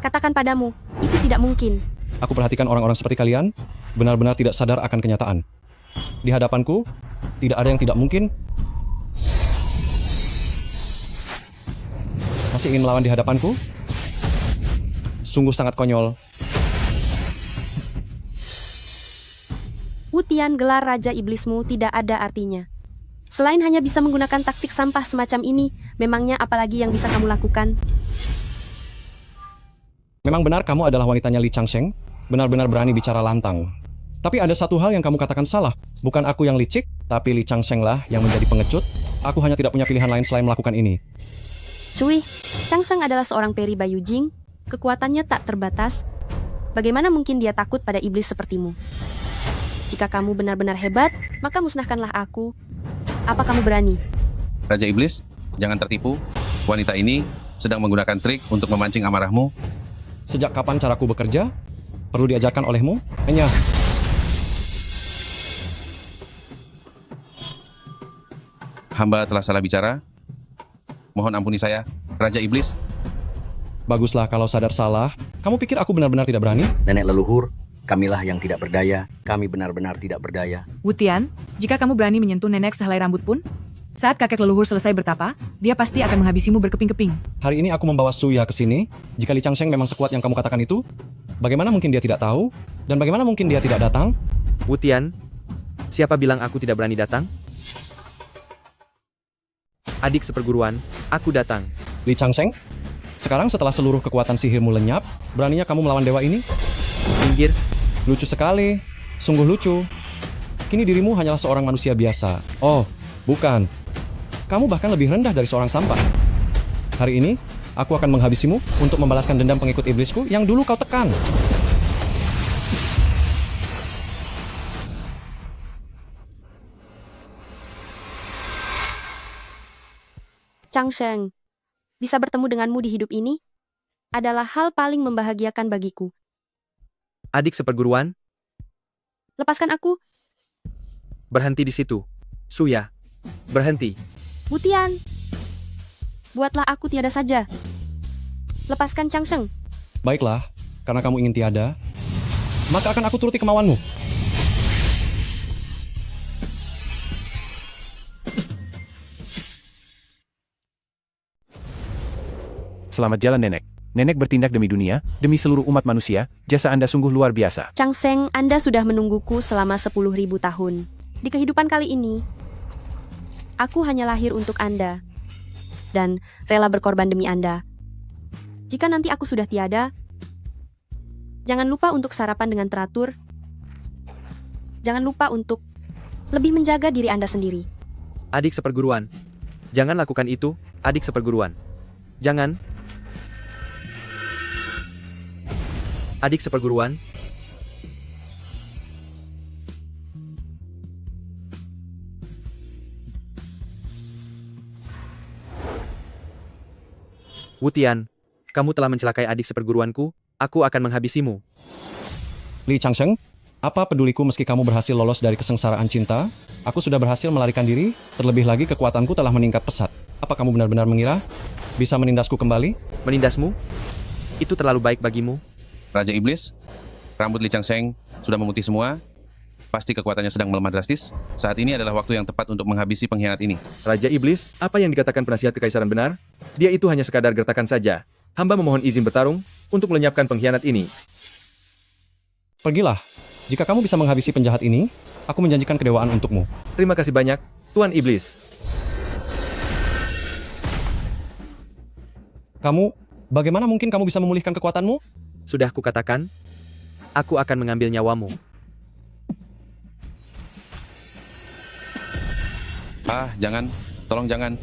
Katakan padamu, itu tidak mungkin. Aku perhatikan orang-orang seperti kalian, benar-benar tidak sadar akan kenyataan. Di hadapanku, tidak ada yang tidak mungkin. Masih ingin melawan di hadapanku? Sungguh sangat konyol. Wutian gelar Raja Iblismu tidak ada artinya. Selain hanya bisa menggunakan taktik sampah semacam ini, memangnya apalagi yang bisa kamu lakukan? Memang benar kamu adalah wanitanya Li Changsheng, benar-benar berani bicara lantang. Tapi ada satu hal yang kamu katakan salah. Bukan aku yang licik, tapi Li Changsheng lah yang menjadi pengecut. Aku hanya tidak punya pilihan lain selain melakukan ini. Cui, Changsheng adalah seorang peri Bayu Jing. Kekuatannya tak terbatas. Bagaimana mungkin dia takut pada iblis sepertimu? Jika kamu benar-benar hebat, maka musnahkanlah aku. Apa kamu berani? Raja Iblis, jangan tertipu. Wanita ini sedang menggunakan trik untuk memancing amarahmu. Sejak kapan caraku bekerja? Perlu diajarkan olehmu? Hanya. Hamba telah salah bicara. Mohon ampuni saya, Raja Iblis. Baguslah kalau sadar salah. Kamu pikir aku benar-benar tidak berani? Nenek leluhur, kamilah yang tidak berdaya. Kami benar-benar tidak berdaya. Wutian, jika kamu berani menyentuh nenek sehelai rambut pun, saat kakek leluhur selesai bertapa, dia pasti akan menghabisimu berkeping-keping. Hari ini aku membawa Suya ke sini. Jika Li Changsheng memang sekuat yang kamu katakan itu, bagaimana mungkin dia tidak tahu? Dan bagaimana mungkin dia tidak datang? Wutian, siapa bilang aku tidak berani datang? Adik seperguruan, aku datang. Li Changsheng, sekarang setelah seluruh kekuatan sihirmu lenyap, beraninya kamu melawan dewa ini? Minggir. Lucu sekali, sungguh lucu. Kini dirimu hanyalah seorang manusia biasa. Oh, bukan. Kamu bahkan lebih rendah dari seorang sampah. Hari ini, aku akan menghabisimu untuk membalaskan dendam pengikut iblisku yang dulu kau tekan. Changsheng, bisa bertemu denganmu di hidup ini adalah hal paling membahagiakan bagiku. Adik seperguruan, Lepaskan aku, berhenti di situ. Suya, berhenti. Wutian. Buatlah aku tiada saja. Lepaskan Changsheng. Baiklah, karena kamu ingin tiada, maka akan aku turuti kemauanmu. Selamat jalan, Nenek. Nenek bertindak demi dunia, demi seluruh umat manusia. Jasa Anda sungguh luar biasa. Changsheng, Anda sudah menungguku selama 10.000 tahun. Di kehidupan kali ini, aku hanya lahir untuk Anda dan rela berkorban demi Anda. Jika nanti aku sudah tiada, jangan lupa untuk sarapan dengan teratur. Jangan lupa untuk lebih menjaga diri Anda sendiri. Adik seperguruan, Jangan lakukan itu, adik seperguruan. Jangan. Adik seperguruan. Wutian, kamu telah mencelakai adik seperguruanku, aku akan menghabisimu. Li Changsheng, apa peduliku meski kamu berhasil lolos dari kesengsaraan cinta? Aku sudah berhasil melarikan diri, terlebih lagi kekuatanku telah meningkat pesat. Apa kamu benar-benar mengira bisa menindasku kembali? Menindasmu? Itu terlalu baik bagimu. Raja Iblis, rambut Li Changsheng sudah memutih semua. Pasti kekuatannya sedang melemah drastis. Saat ini adalah waktu yang tepat untuk menghabisi pengkhianat ini. Raja Iblis, apa yang dikatakan penasihat kekaisaran benar? Dia itu hanya sekadar gertakan saja. Hamba memohon izin bertarung untuk melenyapkan pengkhianat ini. Pergilah. Jika kamu bisa menghabisi penjahat ini, aku menjanjikan kedewaan untukmu. Terima kasih banyak, Tuan Iblis. Kamu, bagaimana mungkin kamu bisa memulihkan kekuatanmu? Sudah kukatakan, aku akan mengambil nyawamu. Ah, jangan. Tolong jangan.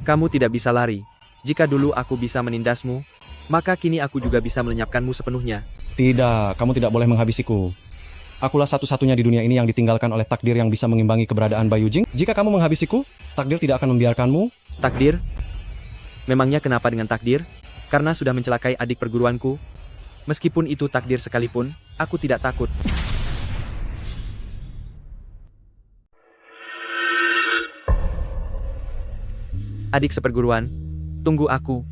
Kamu tidak bisa lari. Jika dulu aku bisa menindasmu, maka kini aku juga bisa melenyapkanmu sepenuhnya. Tidak, kamu tidak boleh menghabisiku. Akulah satu-satunya di dunia ini yang ditinggalkan oleh takdir yang bisa mengimbangi keberadaan Bayu Jing. Jika kamu menghabisiku, takdir tidak akan membiarkanmu. Takdir? Memangnya kenapa dengan takdir? Karena sudah mencelakai adik perguruanku. Meskipun itu takdir sekalipun, aku tidak takut. Adik seperguruan, tunggu aku.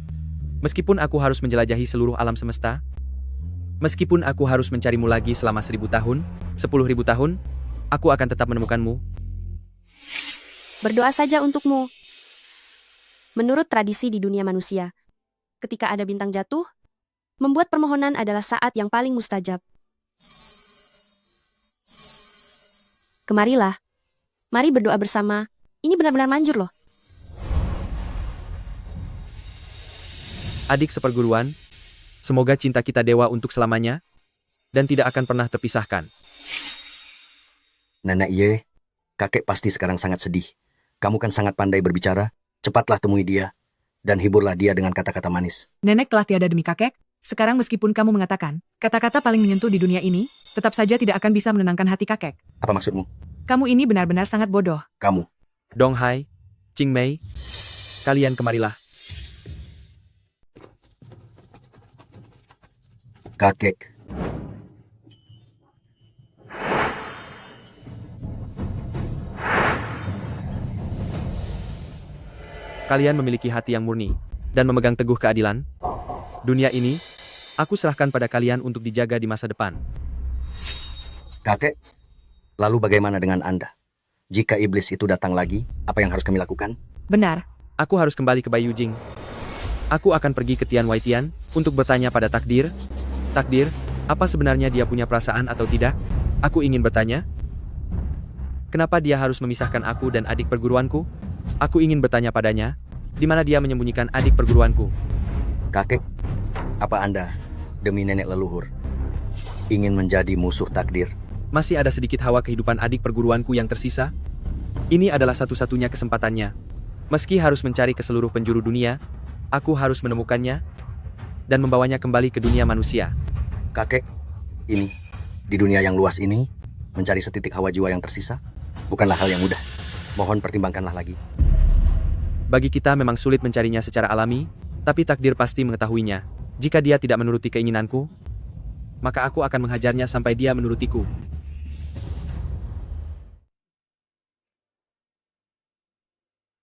Meskipun aku harus menjelajahi seluruh alam semesta, meskipun aku harus mencarimu lagi selama 1000 tahun, 10.000 tahun, aku akan tetap menemukanmu. Berdoa saja untukmu. Menurut tradisi di dunia manusia, ketika ada bintang jatuh, membuat permohonan adalah saat yang paling mustajab. Kemarilah. Mari berdoa bersama. Ini benar-benar manjur loh. Adik seperguruan, semoga cinta kita dewa untuk selamanya, dan tidak akan pernah terpisahkan. Nenek Ye, kakek pasti sekarang sangat sedih. Kamu kan sangat pandai berbicara. Cepatlah temui dia, dan hiburlah dia dengan kata-kata manis. Nenek telah tiada demi kakek, sekarang meskipun kamu mengatakan, kata-kata paling menyentuh di dunia ini, tetap saja tidak akan bisa menenangkan hati kakek. Apa maksudmu? Kamu ini benar-benar sangat bodoh. Kamu. Dong Hai, Ching Mei, kalian kemarilah. Kakek. Kalian memiliki hati yang murni, dan memegang teguh keadilan. Dunia ini, aku serahkan pada kalian untuk dijaga di masa depan. Kakek, lalu bagaimana dengan Anda? Jika iblis itu datang lagi, apa yang harus kami lakukan? Benar. Aku harus kembali ke Bayu Jing. Aku akan pergi ke Tian Wai Tian untuk bertanya pada takdir. Takdir, apa sebenarnya dia punya perasaan atau tidak? Aku ingin bertanya. Kenapa dia harus memisahkan aku dan adik perguruanku? Aku ingin bertanya padanya, di mana dia menyembunyikan adik perguruanku. Kakek, apa Anda, demi nenek leluhur, ingin menjadi musuh takdir? Masih ada sedikit hawa kehidupan adik perguruanku yang tersisa? Ini adalah satu-satunya kesempatannya. Meski harus mencari ke seluruh penjuru dunia, aku harus menemukannya dan membawanya kembali ke dunia manusia. Kakek, ini, di dunia yang luas ini, mencari setitik hawa jiwa yang tersisa, bukanlah hal yang mudah. Mohon pertimbangkanlah lagi. Bagi kita memang sulit mencarinya secara alami, tapi takdir pasti mengetahuinya. Jika dia tidak menuruti keinginanku, maka aku akan menghajarnya sampai dia menurutiku.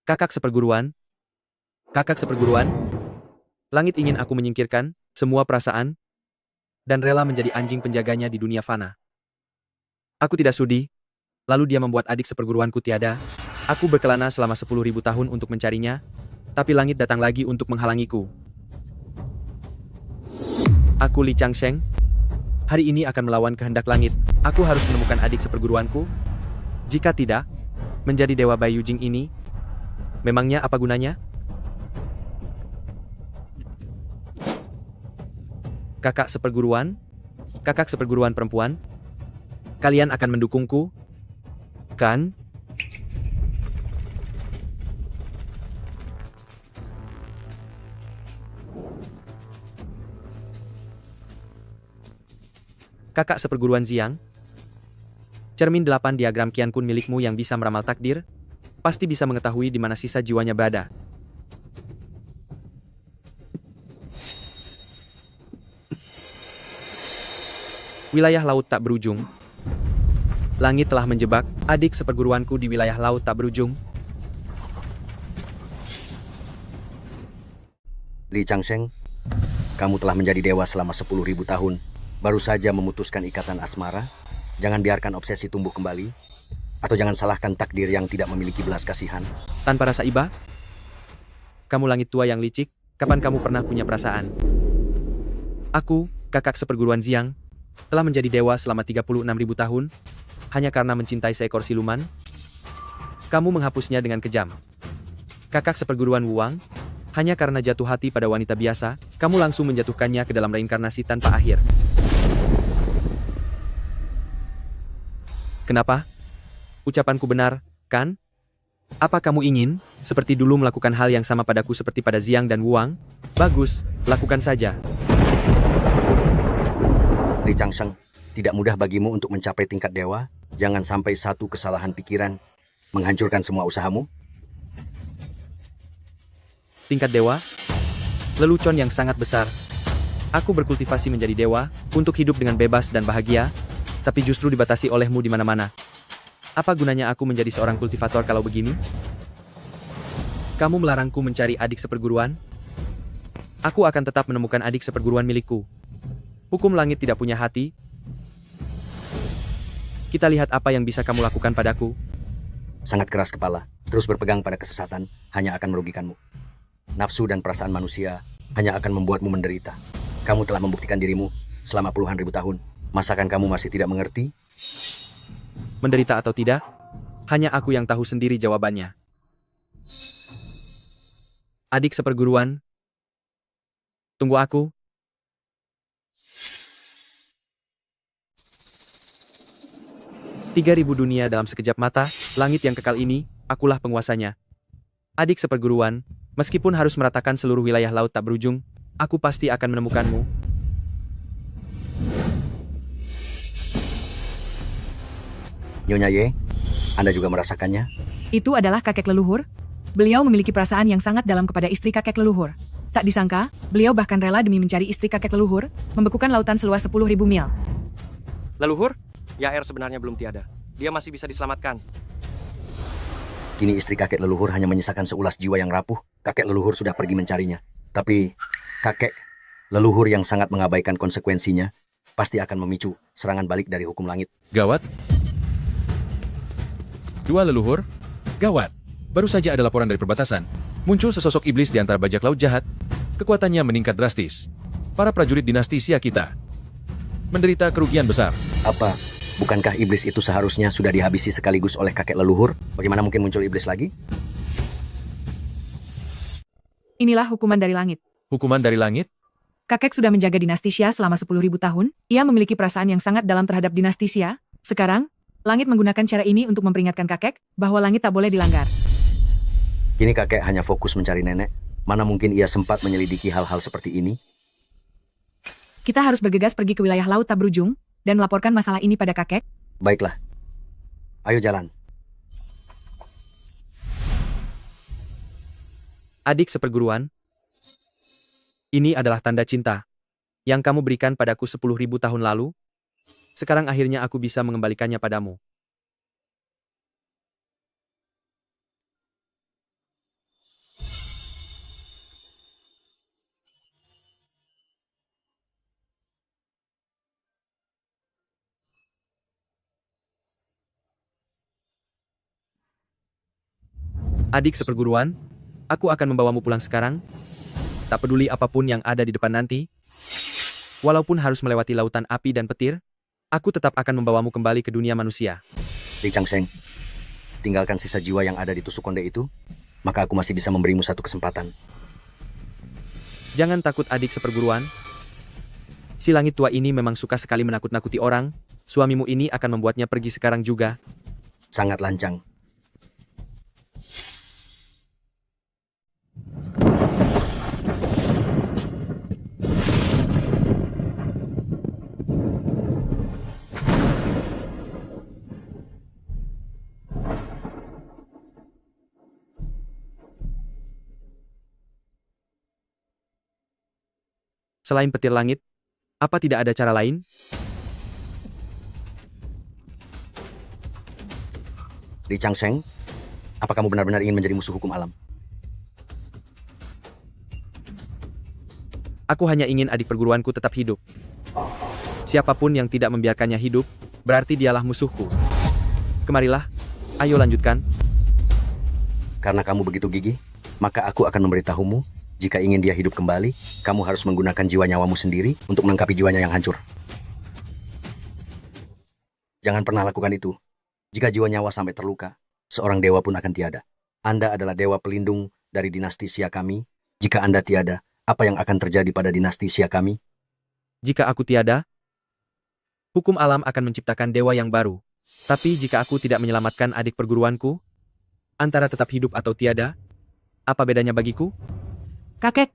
Kakak seperguruan, langit ingin aku menyingkirkan semua perasaan dan rela menjadi anjing penjaganya di dunia fana. Aku tidak sudi, lalu dia membuat adik seperguruanku tiada. Aku berkelana selama 10.000 tahun untuk mencarinya, tapi langit datang lagi untuk menghalangiku. Aku Li Changsheng, hari ini akan melawan kehendak langit. Aku harus menemukan adik seperguruanku. Jika tidak, menjadi dewa Bayu Jing ini, memangnya apa gunanya? Kakak seperguruan perempuan, kalian akan mendukungku, kan? Kakak seperguruan Ziang, cermin 8 diagram Qian Kun milikmu yang bisa meramal takdir, pasti bisa mengetahui di mana sisa jiwanya berada. Wilayah laut tak berujung. Langit telah menjebak adik seperguruanku di wilayah laut tak berujung. Li Changsheng, kamu telah menjadi dewa selama 10.000 tahun. Baru saja memutuskan ikatan asmara. Jangan biarkan obsesi tumbuh kembali. Atau jangan salahkan takdir yang tidak memiliki belas kasihan. Tanpa rasa iba? Kamu langit tua yang licik, kapan kamu pernah punya perasaan? Aku, kakak seperguruan Ziang, telah menjadi dewa selama 36.000 tahun, hanya karena mencintai seekor siluman. Kamu menghapusnya dengan kejam. Kakak seperguruan Wuang, hanya karena jatuh hati pada wanita biasa, kamu langsung menjatuhkannya ke dalam reinkarnasi tanpa akhir. Kenapa? Ucapanku benar, kan? Apa kamu ingin, seperti dulu melakukan hal yang sama padaku seperti pada Ziang dan Wuang? Bagus, lakukan saja. Li Changsheng, tidak mudah bagimu untuk mencapai tingkat dewa. Jangan sampai satu kesalahan pikiran menghancurkan semua usahamu. Tingkat dewa? Lelucon yang sangat besar. Aku berkultivasi menjadi dewa, untuk hidup dengan bebas dan bahagia, tapi justru dibatasi olehmu di mana-mana. Apa gunanya aku menjadi seorang kultivator kalau begini? Kamu melarangku mencari adik seperguruan? Aku akan tetap menemukan adik seperguruan milikku. Hukum langit tidak punya hati. Kita lihat apa yang bisa kamu lakukan padaku. Sangat keras kepala, terus berpegang pada kesesatan, hanya akan merugikanmu. Nafsu dan perasaan manusia hanya akan membuatmu menderita. Kamu telah membuktikan dirimu selama puluhan ribu tahun. Masakan kamu masih tidak mengerti? Menderita atau tidak, hanya aku yang tahu sendiri jawabannya. Adik seperguruan, tunggu aku. Tiga ribu dunia dalam sekejap mata, langit yang kekal ini, akulah penguasanya. Adik seperguruan, meskipun harus meratakan seluruh wilayah laut tak berujung, aku pasti akan menemukanmu. Nyonya Ye, Anda juga merasakannya? Itu adalah kakek leluhur. Beliau memiliki perasaan yang sangat dalam kepada istri kakek leluhur. Tak disangka, beliau bahkan rela demi mencari istri kakek leluhur, membekukan lautan seluas 10.000 mil. Leluhur? Yair sebenarnya belum tiada. Dia masih bisa diselamatkan. Kini istri kakek leluhur hanya menyisakan seulas jiwa yang rapuh. Kakek leluhur sudah pergi mencarinya. Tapi kakek leluhur yang sangat mengabaikan konsekuensinya pasti akan memicu serangan balik dari hukum langit. Gawat. Dua leluhur? Gawat. Baru saja ada laporan dari perbatasan. Muncul sesosok iblis di antara bajak laut jahat. Kekuatannya meningkat drastis. Para prajurit dinasti Xia kita menderita kerugian besar. Apa? Bukankah iblis itu seharusnya sudah dihabisi sekaligus oleh kakek leluhur? Bagaimana mungkin muncul iblis lagi? Inilah hukuman dari langit. Hukuman dari langit? Kakek sudah menjaga dinasti Xia selama 10.000 tahun. Ia memiliki perasaan yang sangat dalam terhadap dinasti Xia. Sekarang, langit menggunakan cara ini untuk memperingatkan kakek bahwa langit tak boleh dilanggar. Kini kakek hanya fokus mencari nenek. Mana mungkin ia sempat menyelidiki hal-hal seperti ini? Kita harus bergegas pergi ke wilayah laut tak berujung dan melaporkan masalah ini pada kakek. Baiklah. Ayo jalan. Adik seperguruan, ini adalah tanda cinta yang kamu berikan padaku 10.000 tahun lalu. Sekarang akhirnya aku bisa mengembalikannya padamu. Adik seperguruan, aku akan membawamu pulang sekarang. Tak peduli apapun yang ada di depan nanti. Walaupun harus melewati lautan api dan petir, aku tetap akan membawamu kembali ke dunia manusia. Li Changsheng, tinggalkan sisa jiwa yang ada di tusuk konde itu, maka aku masih bisa memberimu satu kesempatan. Jangan takut adik seperguruan. Si langit tua ini memang suka sekali menakut-nakuti orang. Suamimu ini akan membuatnya pergi sekarang juga. Sangat lancang. Selain petir langit, apa tidak ada cara lain? Li Changsheng, apa kamu benar-benar ingin menjadi musuh hukum alam? Aku hanya ingin adik perguruanku tetap hidup. Siapapun yang tidak membiarkannya hidup, berarti dialah musuhku. Kemarilah, ayo lanjutkan. Karena kamu begitu gigih, maka aku akan memberitahumu, jika ingin dia hidup kembali, kamu harus menggunakan jiwa nyawamu sendiri untuk melengkapi jiwanya yang hancur. Jangan pernah lakukan itu. Jika jiwa nyawa sampai terluka, seorang dewa pun akan tiada. Anda adalah dewa pelindung dari dinasti Xia kami. Jika Anda tiada, apa yang akan terjadi pada dinasti Xia kami? Jika aku tiada, hukum alam akan menciptakan dewa yang baru. Tapi jika aku tidak menyelamatkan adik perguruanku, antara tetap hidup atau tiada, apa bedanya bagiku? Kakek,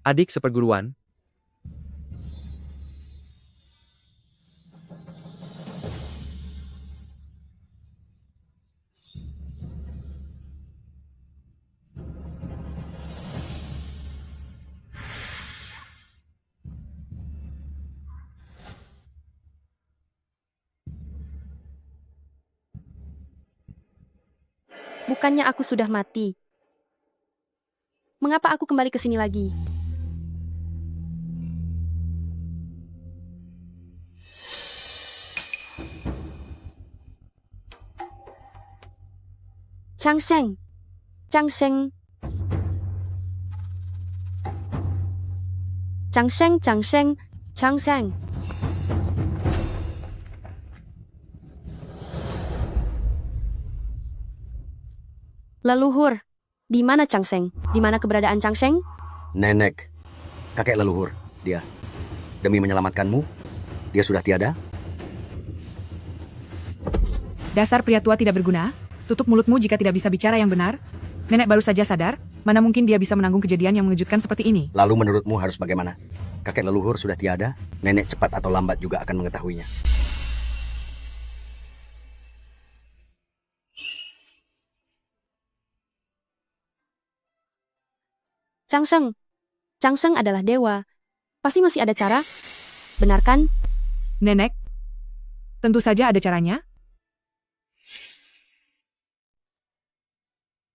Adik seperguruan, Bukannya aku sudah mati. Mengapa aku kembali ke sini lagi? Changsheng. Changsheng. Changsheng, Changsheng, Changsheng. Leluhur. Di mana Changsheng? Di mana keberadaan Changsheng? Nenek, kakek leluhur, dia. Demi menyelamatkanmu, dia sudah tiada. dasar pria tua tidak berguna. Tutup mulutmu jika tidak bisa bicara yang benar. Nenek baru saja sadar, mana mungkin dia bisa menanggung kejadian yang mengejutkan seperti ini. Lalu menurutmu harus bagaimana? Kakek leluhur sudah tiada, nenek cepat atau lambat juga akan mengetahuinya. Changsheng. Changsheng adalah dewa. Pasti masih ada cara. Benar kan? Nenek, tentu saja ada caranya.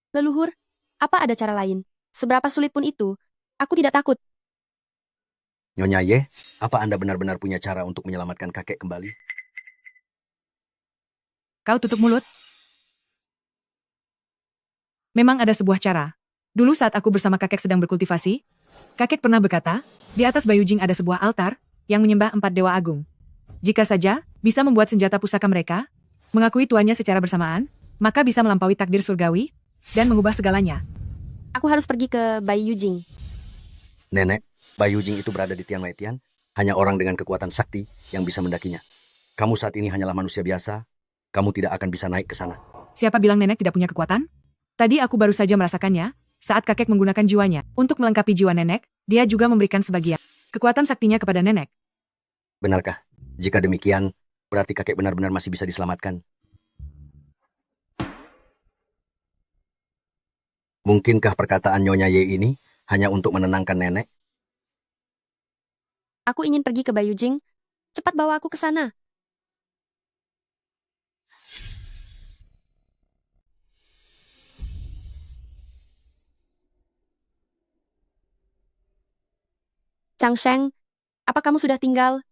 Leluhur, apa ada cara lain? Seberapa sulit pun itu, aku tidak takut. Nyonya Ye, apa Anda benar-benar punya cara untuk menyelamatkan kakek kembali? Kau tutup mulut. Memang ada sebuah cara. Dulu saat aku bersama kakek sedang berkultivasi, kakek pernah berkata, di atas Bayujing ada sebuah altar yang menyembah 4 dewa agung. Jika saja bisa membuat senjata pusaka mereka, mengakui tuannya secara bersamaan, maka bisa melampaui takdir surgawi dan mengubah segalanya. Aku harus pergi ke Baiyujing. Nenek, Baiyujing itu berada di Tian Mai Tian, hanya orang dengan kekuatan sakti yang bisa mendakinya. Kamu saat ini hanyalah manusia biasa, kamu tidak akan bisa naik ke sana. Siapa bilang nenek tidak punya kekuatan? Tadi aku baru saja merasakannya, saat kakek menggunakan jiwanya. Untuk melengkapi jiwa nenek, dia juga memberikan sebagian kekuatan saktinya kepada nenek. Benarkah? Jika demikian, berarti kakek benar-benar masih bisa diselamatkan. Mungkinkah perkataan Nyonya Ye ini hanya untuk menenangkan nenek? Aku ingin pergi ke Baiyujing. Cepat bawa aku ke sana. Changsheng, apa kamu sudah tinggal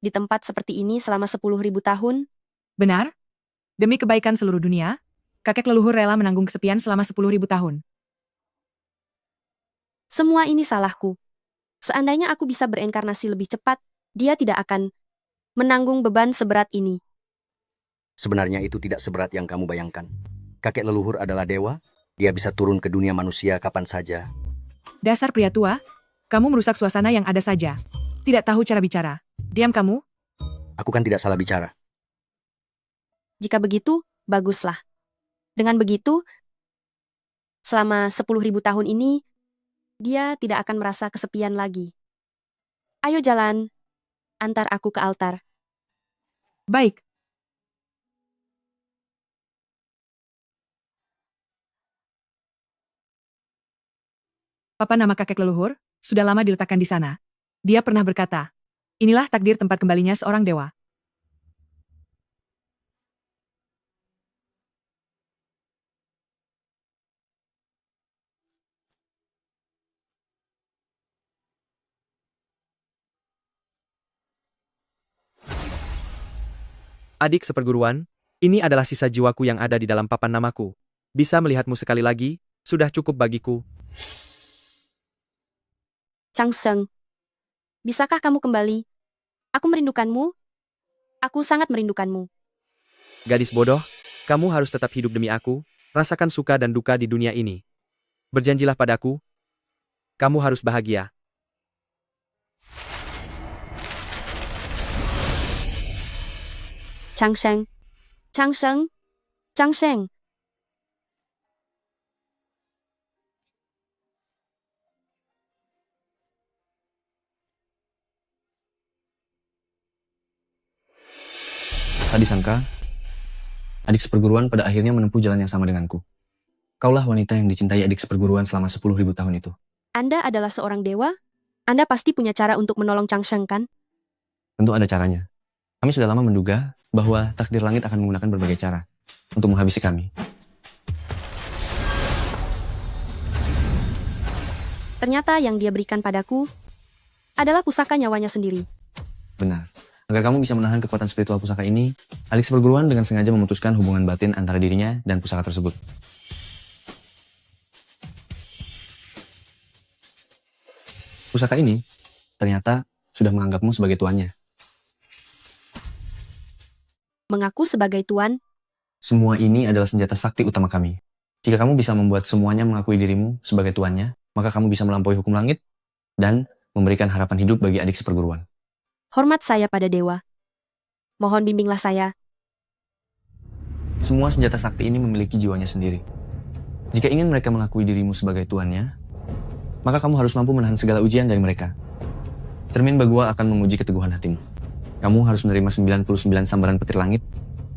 di tempat seperti ini selama 10.000 tahun? Benar? Demi kebaikan seluruh dunia, kakek leluhur rela menanggung kesepian selama 10.000 tahun. Semua ini salahku. Seandainya aku bisa berinkarnasi lebih cepat, dia tidak akan menanggung beban seberat ini. Sebenarnya itu tidak seberat yang kamu bayangkan. Kakek leluhur adalah dewa, dia bisa turun ke dunia manusia kapan saja. Dasar pria tua, kamu merusak suasana yang ada saja. Tidak tahu cara bicara. Diam kamu. Aku kan tidak salah bicara. Jika begitu, baguslah. Dengan begitu, selama 10.000 tahun ini, dia tidak akan merasa kesepian lagi. Ayo jalan, antar aku ke altar. Baik. Papa nama kakek leluhur, sudah lama diletakkan di sana. Dia pernah berkata, inilah takdir tempat kembalinya seorang dewa. Adik seperguruan, ini adalah sisa jiwaku yang ada di dalam papan namaku. Bisa melihatmu sekali lagi, sudah cukup bagiku. Changseng, bisakah kamu kembali? Aku merindukanmu. Aku sangat merindukanmu. Gadis bodoh, kamu harus tetap hidup demi aku, rasakan suka dan duka di dunia ini. Berjanjilah padaku, kamu harus bahagia. Changseng, Changseng, Changseng. Tadi sangka, adik seperguruan pada akhirnya menempuh jalan yang sama denganku. Kaulah wanita yang dicintai adik seperguruan selama 10.000 tahun itu. Anda adalah seorang dewa? Anda pasti punya cara untuk menolong Changseng, kan? Tentu ada caranya. Kami sudah lama menduga bahwa takdir langit akan menggunakan berbagai cara untuk menghabisi kami. Ternyata yang dia berikan padaku adalah pusaka nyawanya sendiri. Benar. Agar kamu bisa menahan kekuatan spiritual pusaka ini, adik seperguruan dengan sengaja memutuskan hubungan batin antara dirinya dan pusaka tersebut. Pusaka ini ternyata sudah menganggapmu sebagai tuannya. Mengaku sebagai tuan, Semua ini adalah senjata sakti utama kami. Jika kamu bisa membuat semuanya mengakui dirimu sebagai tuannya, maka kamu bisa melampaui hukum langit dan memberikan harapan hidup bagi adik seperguruan. hormat saya pada dewa. Mohon bimbinglah saya. Semua senjata sakti ini memiliki jiwanya sendiri. Jika ingin mereka mengakui dirimu sebagai tuannya, maka kamu harus mampu menahan segala ujian dari mereka. Cermin Bagua akan menguji keteguhan hatimu. Kamu harus menerima 99 sambaran petir langit.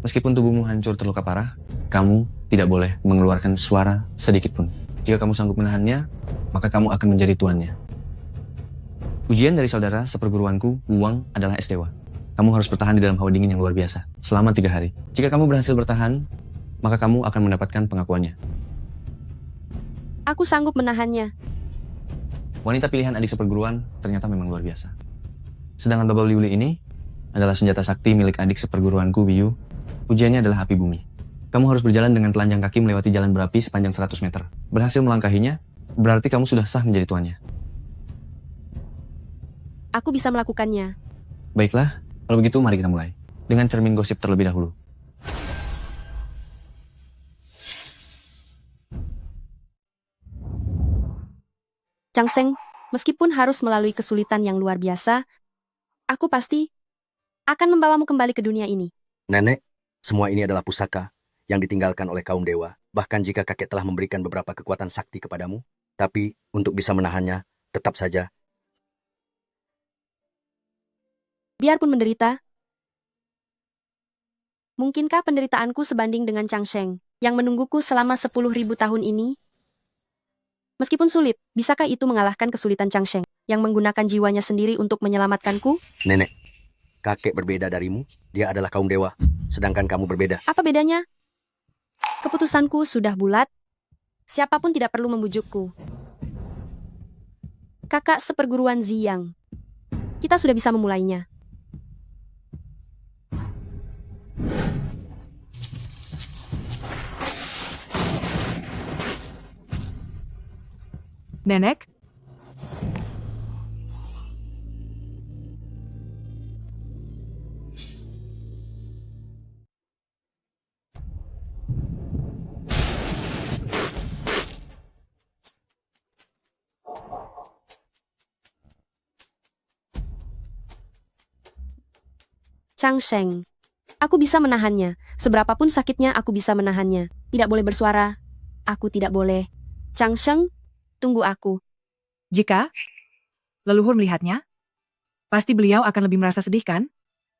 Meskipun tubuhmu hancur terluka parah, kamu tidak boleh mengeluarkan suara sedikit pun. Jika kamu sanggup menahannya, maka kamu akan menjadi tuannya. Ujian dari saudara seperguruanku, Wuwang, adalah es dewa. Kamu harus bertahan di dalam hawa dingin yang luar biasa, selama 3 hari. Jika kamu berhasil bertahan, maka kamu akan mendapatkan pengakuannya. Aku sanggup menahannya. Wanita pilihan adik seperguruan ternyata memang luar biasa. Sedangkan Babau Liuli ini adalah senjata sakti milik adik seperguruanku, Biyu. Ujiannya adalah api bumi. Kamu harus berjalan dengan telanjang kaki melewati jalan berapi sepanjang 100 meter. Berhasil melangkahinya, berarti kamu sudah sah menjadi tuannya. Aku bisa melakukannya. Baiklah, kalau begitu mari kita mulai. Dengan cermin gosip terlebih dahulu. Changseng, meskipun harus melalui kesulitan yang luar biasa, aku pasti akan membawamu kembali ke dunia ini. Nenek, semua ini adalah pusaka yang ditinggalkan oleh kaum dewa. Bahkan jika kakek telah memberikan beberapa kekuatan sakti kepadamu, tapi untuk bisa menahannya, tetap saja Biarpun menderita, mungkinkah penderitaanku sebanding dengan Changseng yang menungguku selama 10.000 tahun ini? Meskipun sulit, bisakah itu mengalahkan kesulitan Changseng yang menggunakan jiwanya sendiri untuk menyelamatkanku? Nenek, kakek berbeda darimu. Dia adalah kaum dewa, sedangkan kamu berbeda. Apa bedanya? Keputusanku sudah bulat. Siapapun tidak perlu membujukku. Kakak seperguruan Ziyang. Kita sudah bisa memulainya. Nenek? Chang Sheng. Aku bisa menahannya. Seberapapun sakitnya aku bisa menahannya. Tidak boleh bersuara. Aku tidak boleh. Chang Sheng, tunggu aku. Jika leluhur melihatnya, pasti beliau akan lebih merasa sedih kan?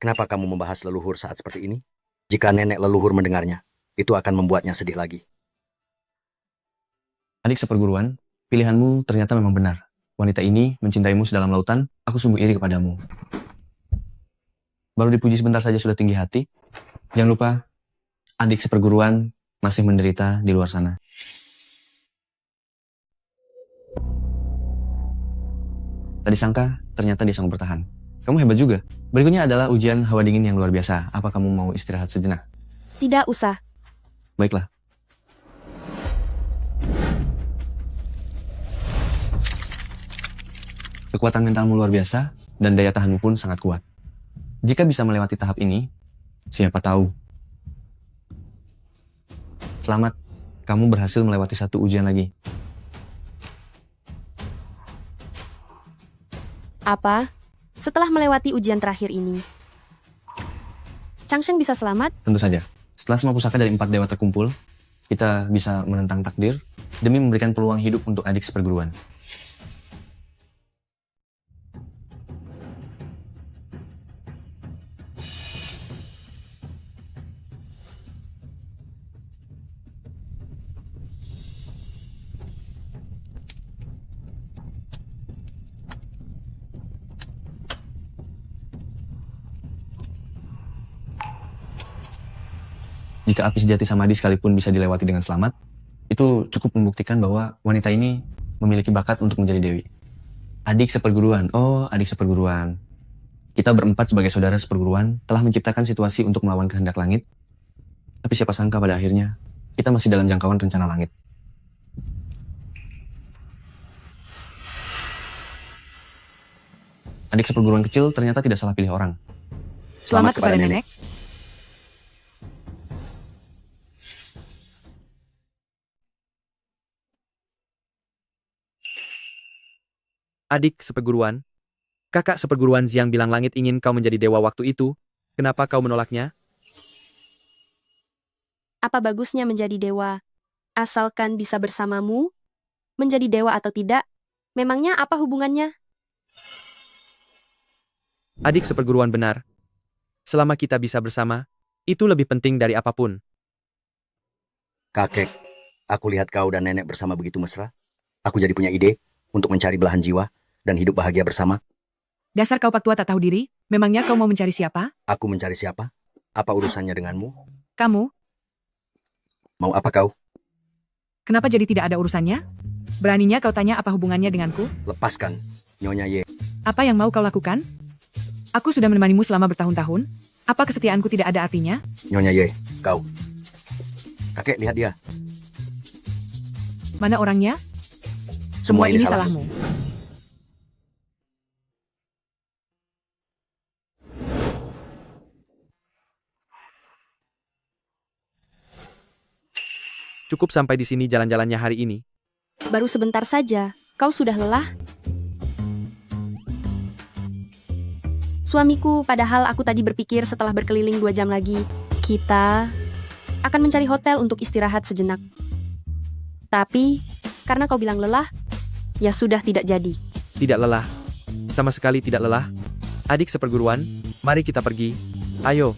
Kenapa kamu membahas leluhur saat seperti ini? Jika nenek leluhur mendengarnya, itu akan membuatnya sedih lagi. Adik seperguruan, pilihanmu ternyata memang benar. Wanita ini mencintaimu sedalam lautan, aku sungguh iri kepadamu. Baru dipuji sebentar saja sudah tinggi hati. Jangan lupa, adik seperguruan masih menderita di luar sana. Tadi sangka, ternyata dia sanggup bertahan. Kamu hebat juga. Berikutnya adalah ujian hawa dingin yang luar biasa. Apa kamu mau istirahat sejenak? Tidak usah. Baiklah. Kekuatan mentalmu luar biasa, dan daya tahanmu pun sangat kuat. Jika bisa melewati tahap ini, siapa tahu. Selamat, kamu berhasil melewati satu ujian lagi. Apa? Setelah melewati ujian terakhir ini, Chang Sheng bisa selamat? Tentu saja. Setelah semua pusaka dari 4 dewa terkumpul, kita bisa menentang takdir demi memberikan peluang hidup untuk adik seperguruan. Jika api sejati Samadhi sekalipun bisa dilewati dengan selamat, itu cukup membuktikan bahwa wanita ini memiliki bakat untuk menjadi dewi. Adik seperguruan, oh adik seperguruan. Kita berempat sebagai saudara seperguruan telah menciptakan situasi untuk melawan kehendak langit. Tapi siapa sangka pada akhirnya, kita masih dalam jangkauan rencana langit. Adik seperguruan kecil ternyata tidak salah pilih orang. Selamat kepada nenek. Adik seperguruan, kakak seperguruan Xiang bilang langit ingin kau menjadi dewa waktu itu, kenapa kau menolaknya? Apa bagusnya menjadi dewa? Asalkan bisa bersamamu, menjadi dewa atau tidak, memangnya apa hubungannya? Adik seperguruan benar. Selama kita bisa bersama, itu lebih penting dari apapun. Kakek, aku lihat kau dan nenek bersama begitu mesra. Aku jadi punya ide untuk mencari belahan jiwa dan hidup bahagia bersama. Dasar kau pak tua tak tahu diri, memangnya kau mau mencari siapa? Aku mencari siapa? Apa urusannya denganmu? Kamu? Mau apa kau? Kenapa jadi tidak ada urusannya? Beraninya kau tanya apa hubungannya denganku? Lepaskan, Nyonya Ye. Apa yang mau kau lakukan? Aku sudah menemanimu selama bertahun-tahun. Apa kesetiaanku tidak ada artinya? Nyonya Ye, kau. Kakek, lihat dia. Mana orangnya? Semua ini salahmu. Cukup sampai di sini jalan-jalannya hari ini. Baru sebentar saja, kau sudah lelah? Suamiku, padahal aku tadi berpikir setelah berkeliling 2 jam lagi, kita akan mencari hotel untuk istirahat sejenak. Tapi, karena kau bilang lelah, ya sudah tidak jadi. Tidak lelah. Sama sekali tidak lelah. Adik seperguruan, mari kita pergi. Ayo.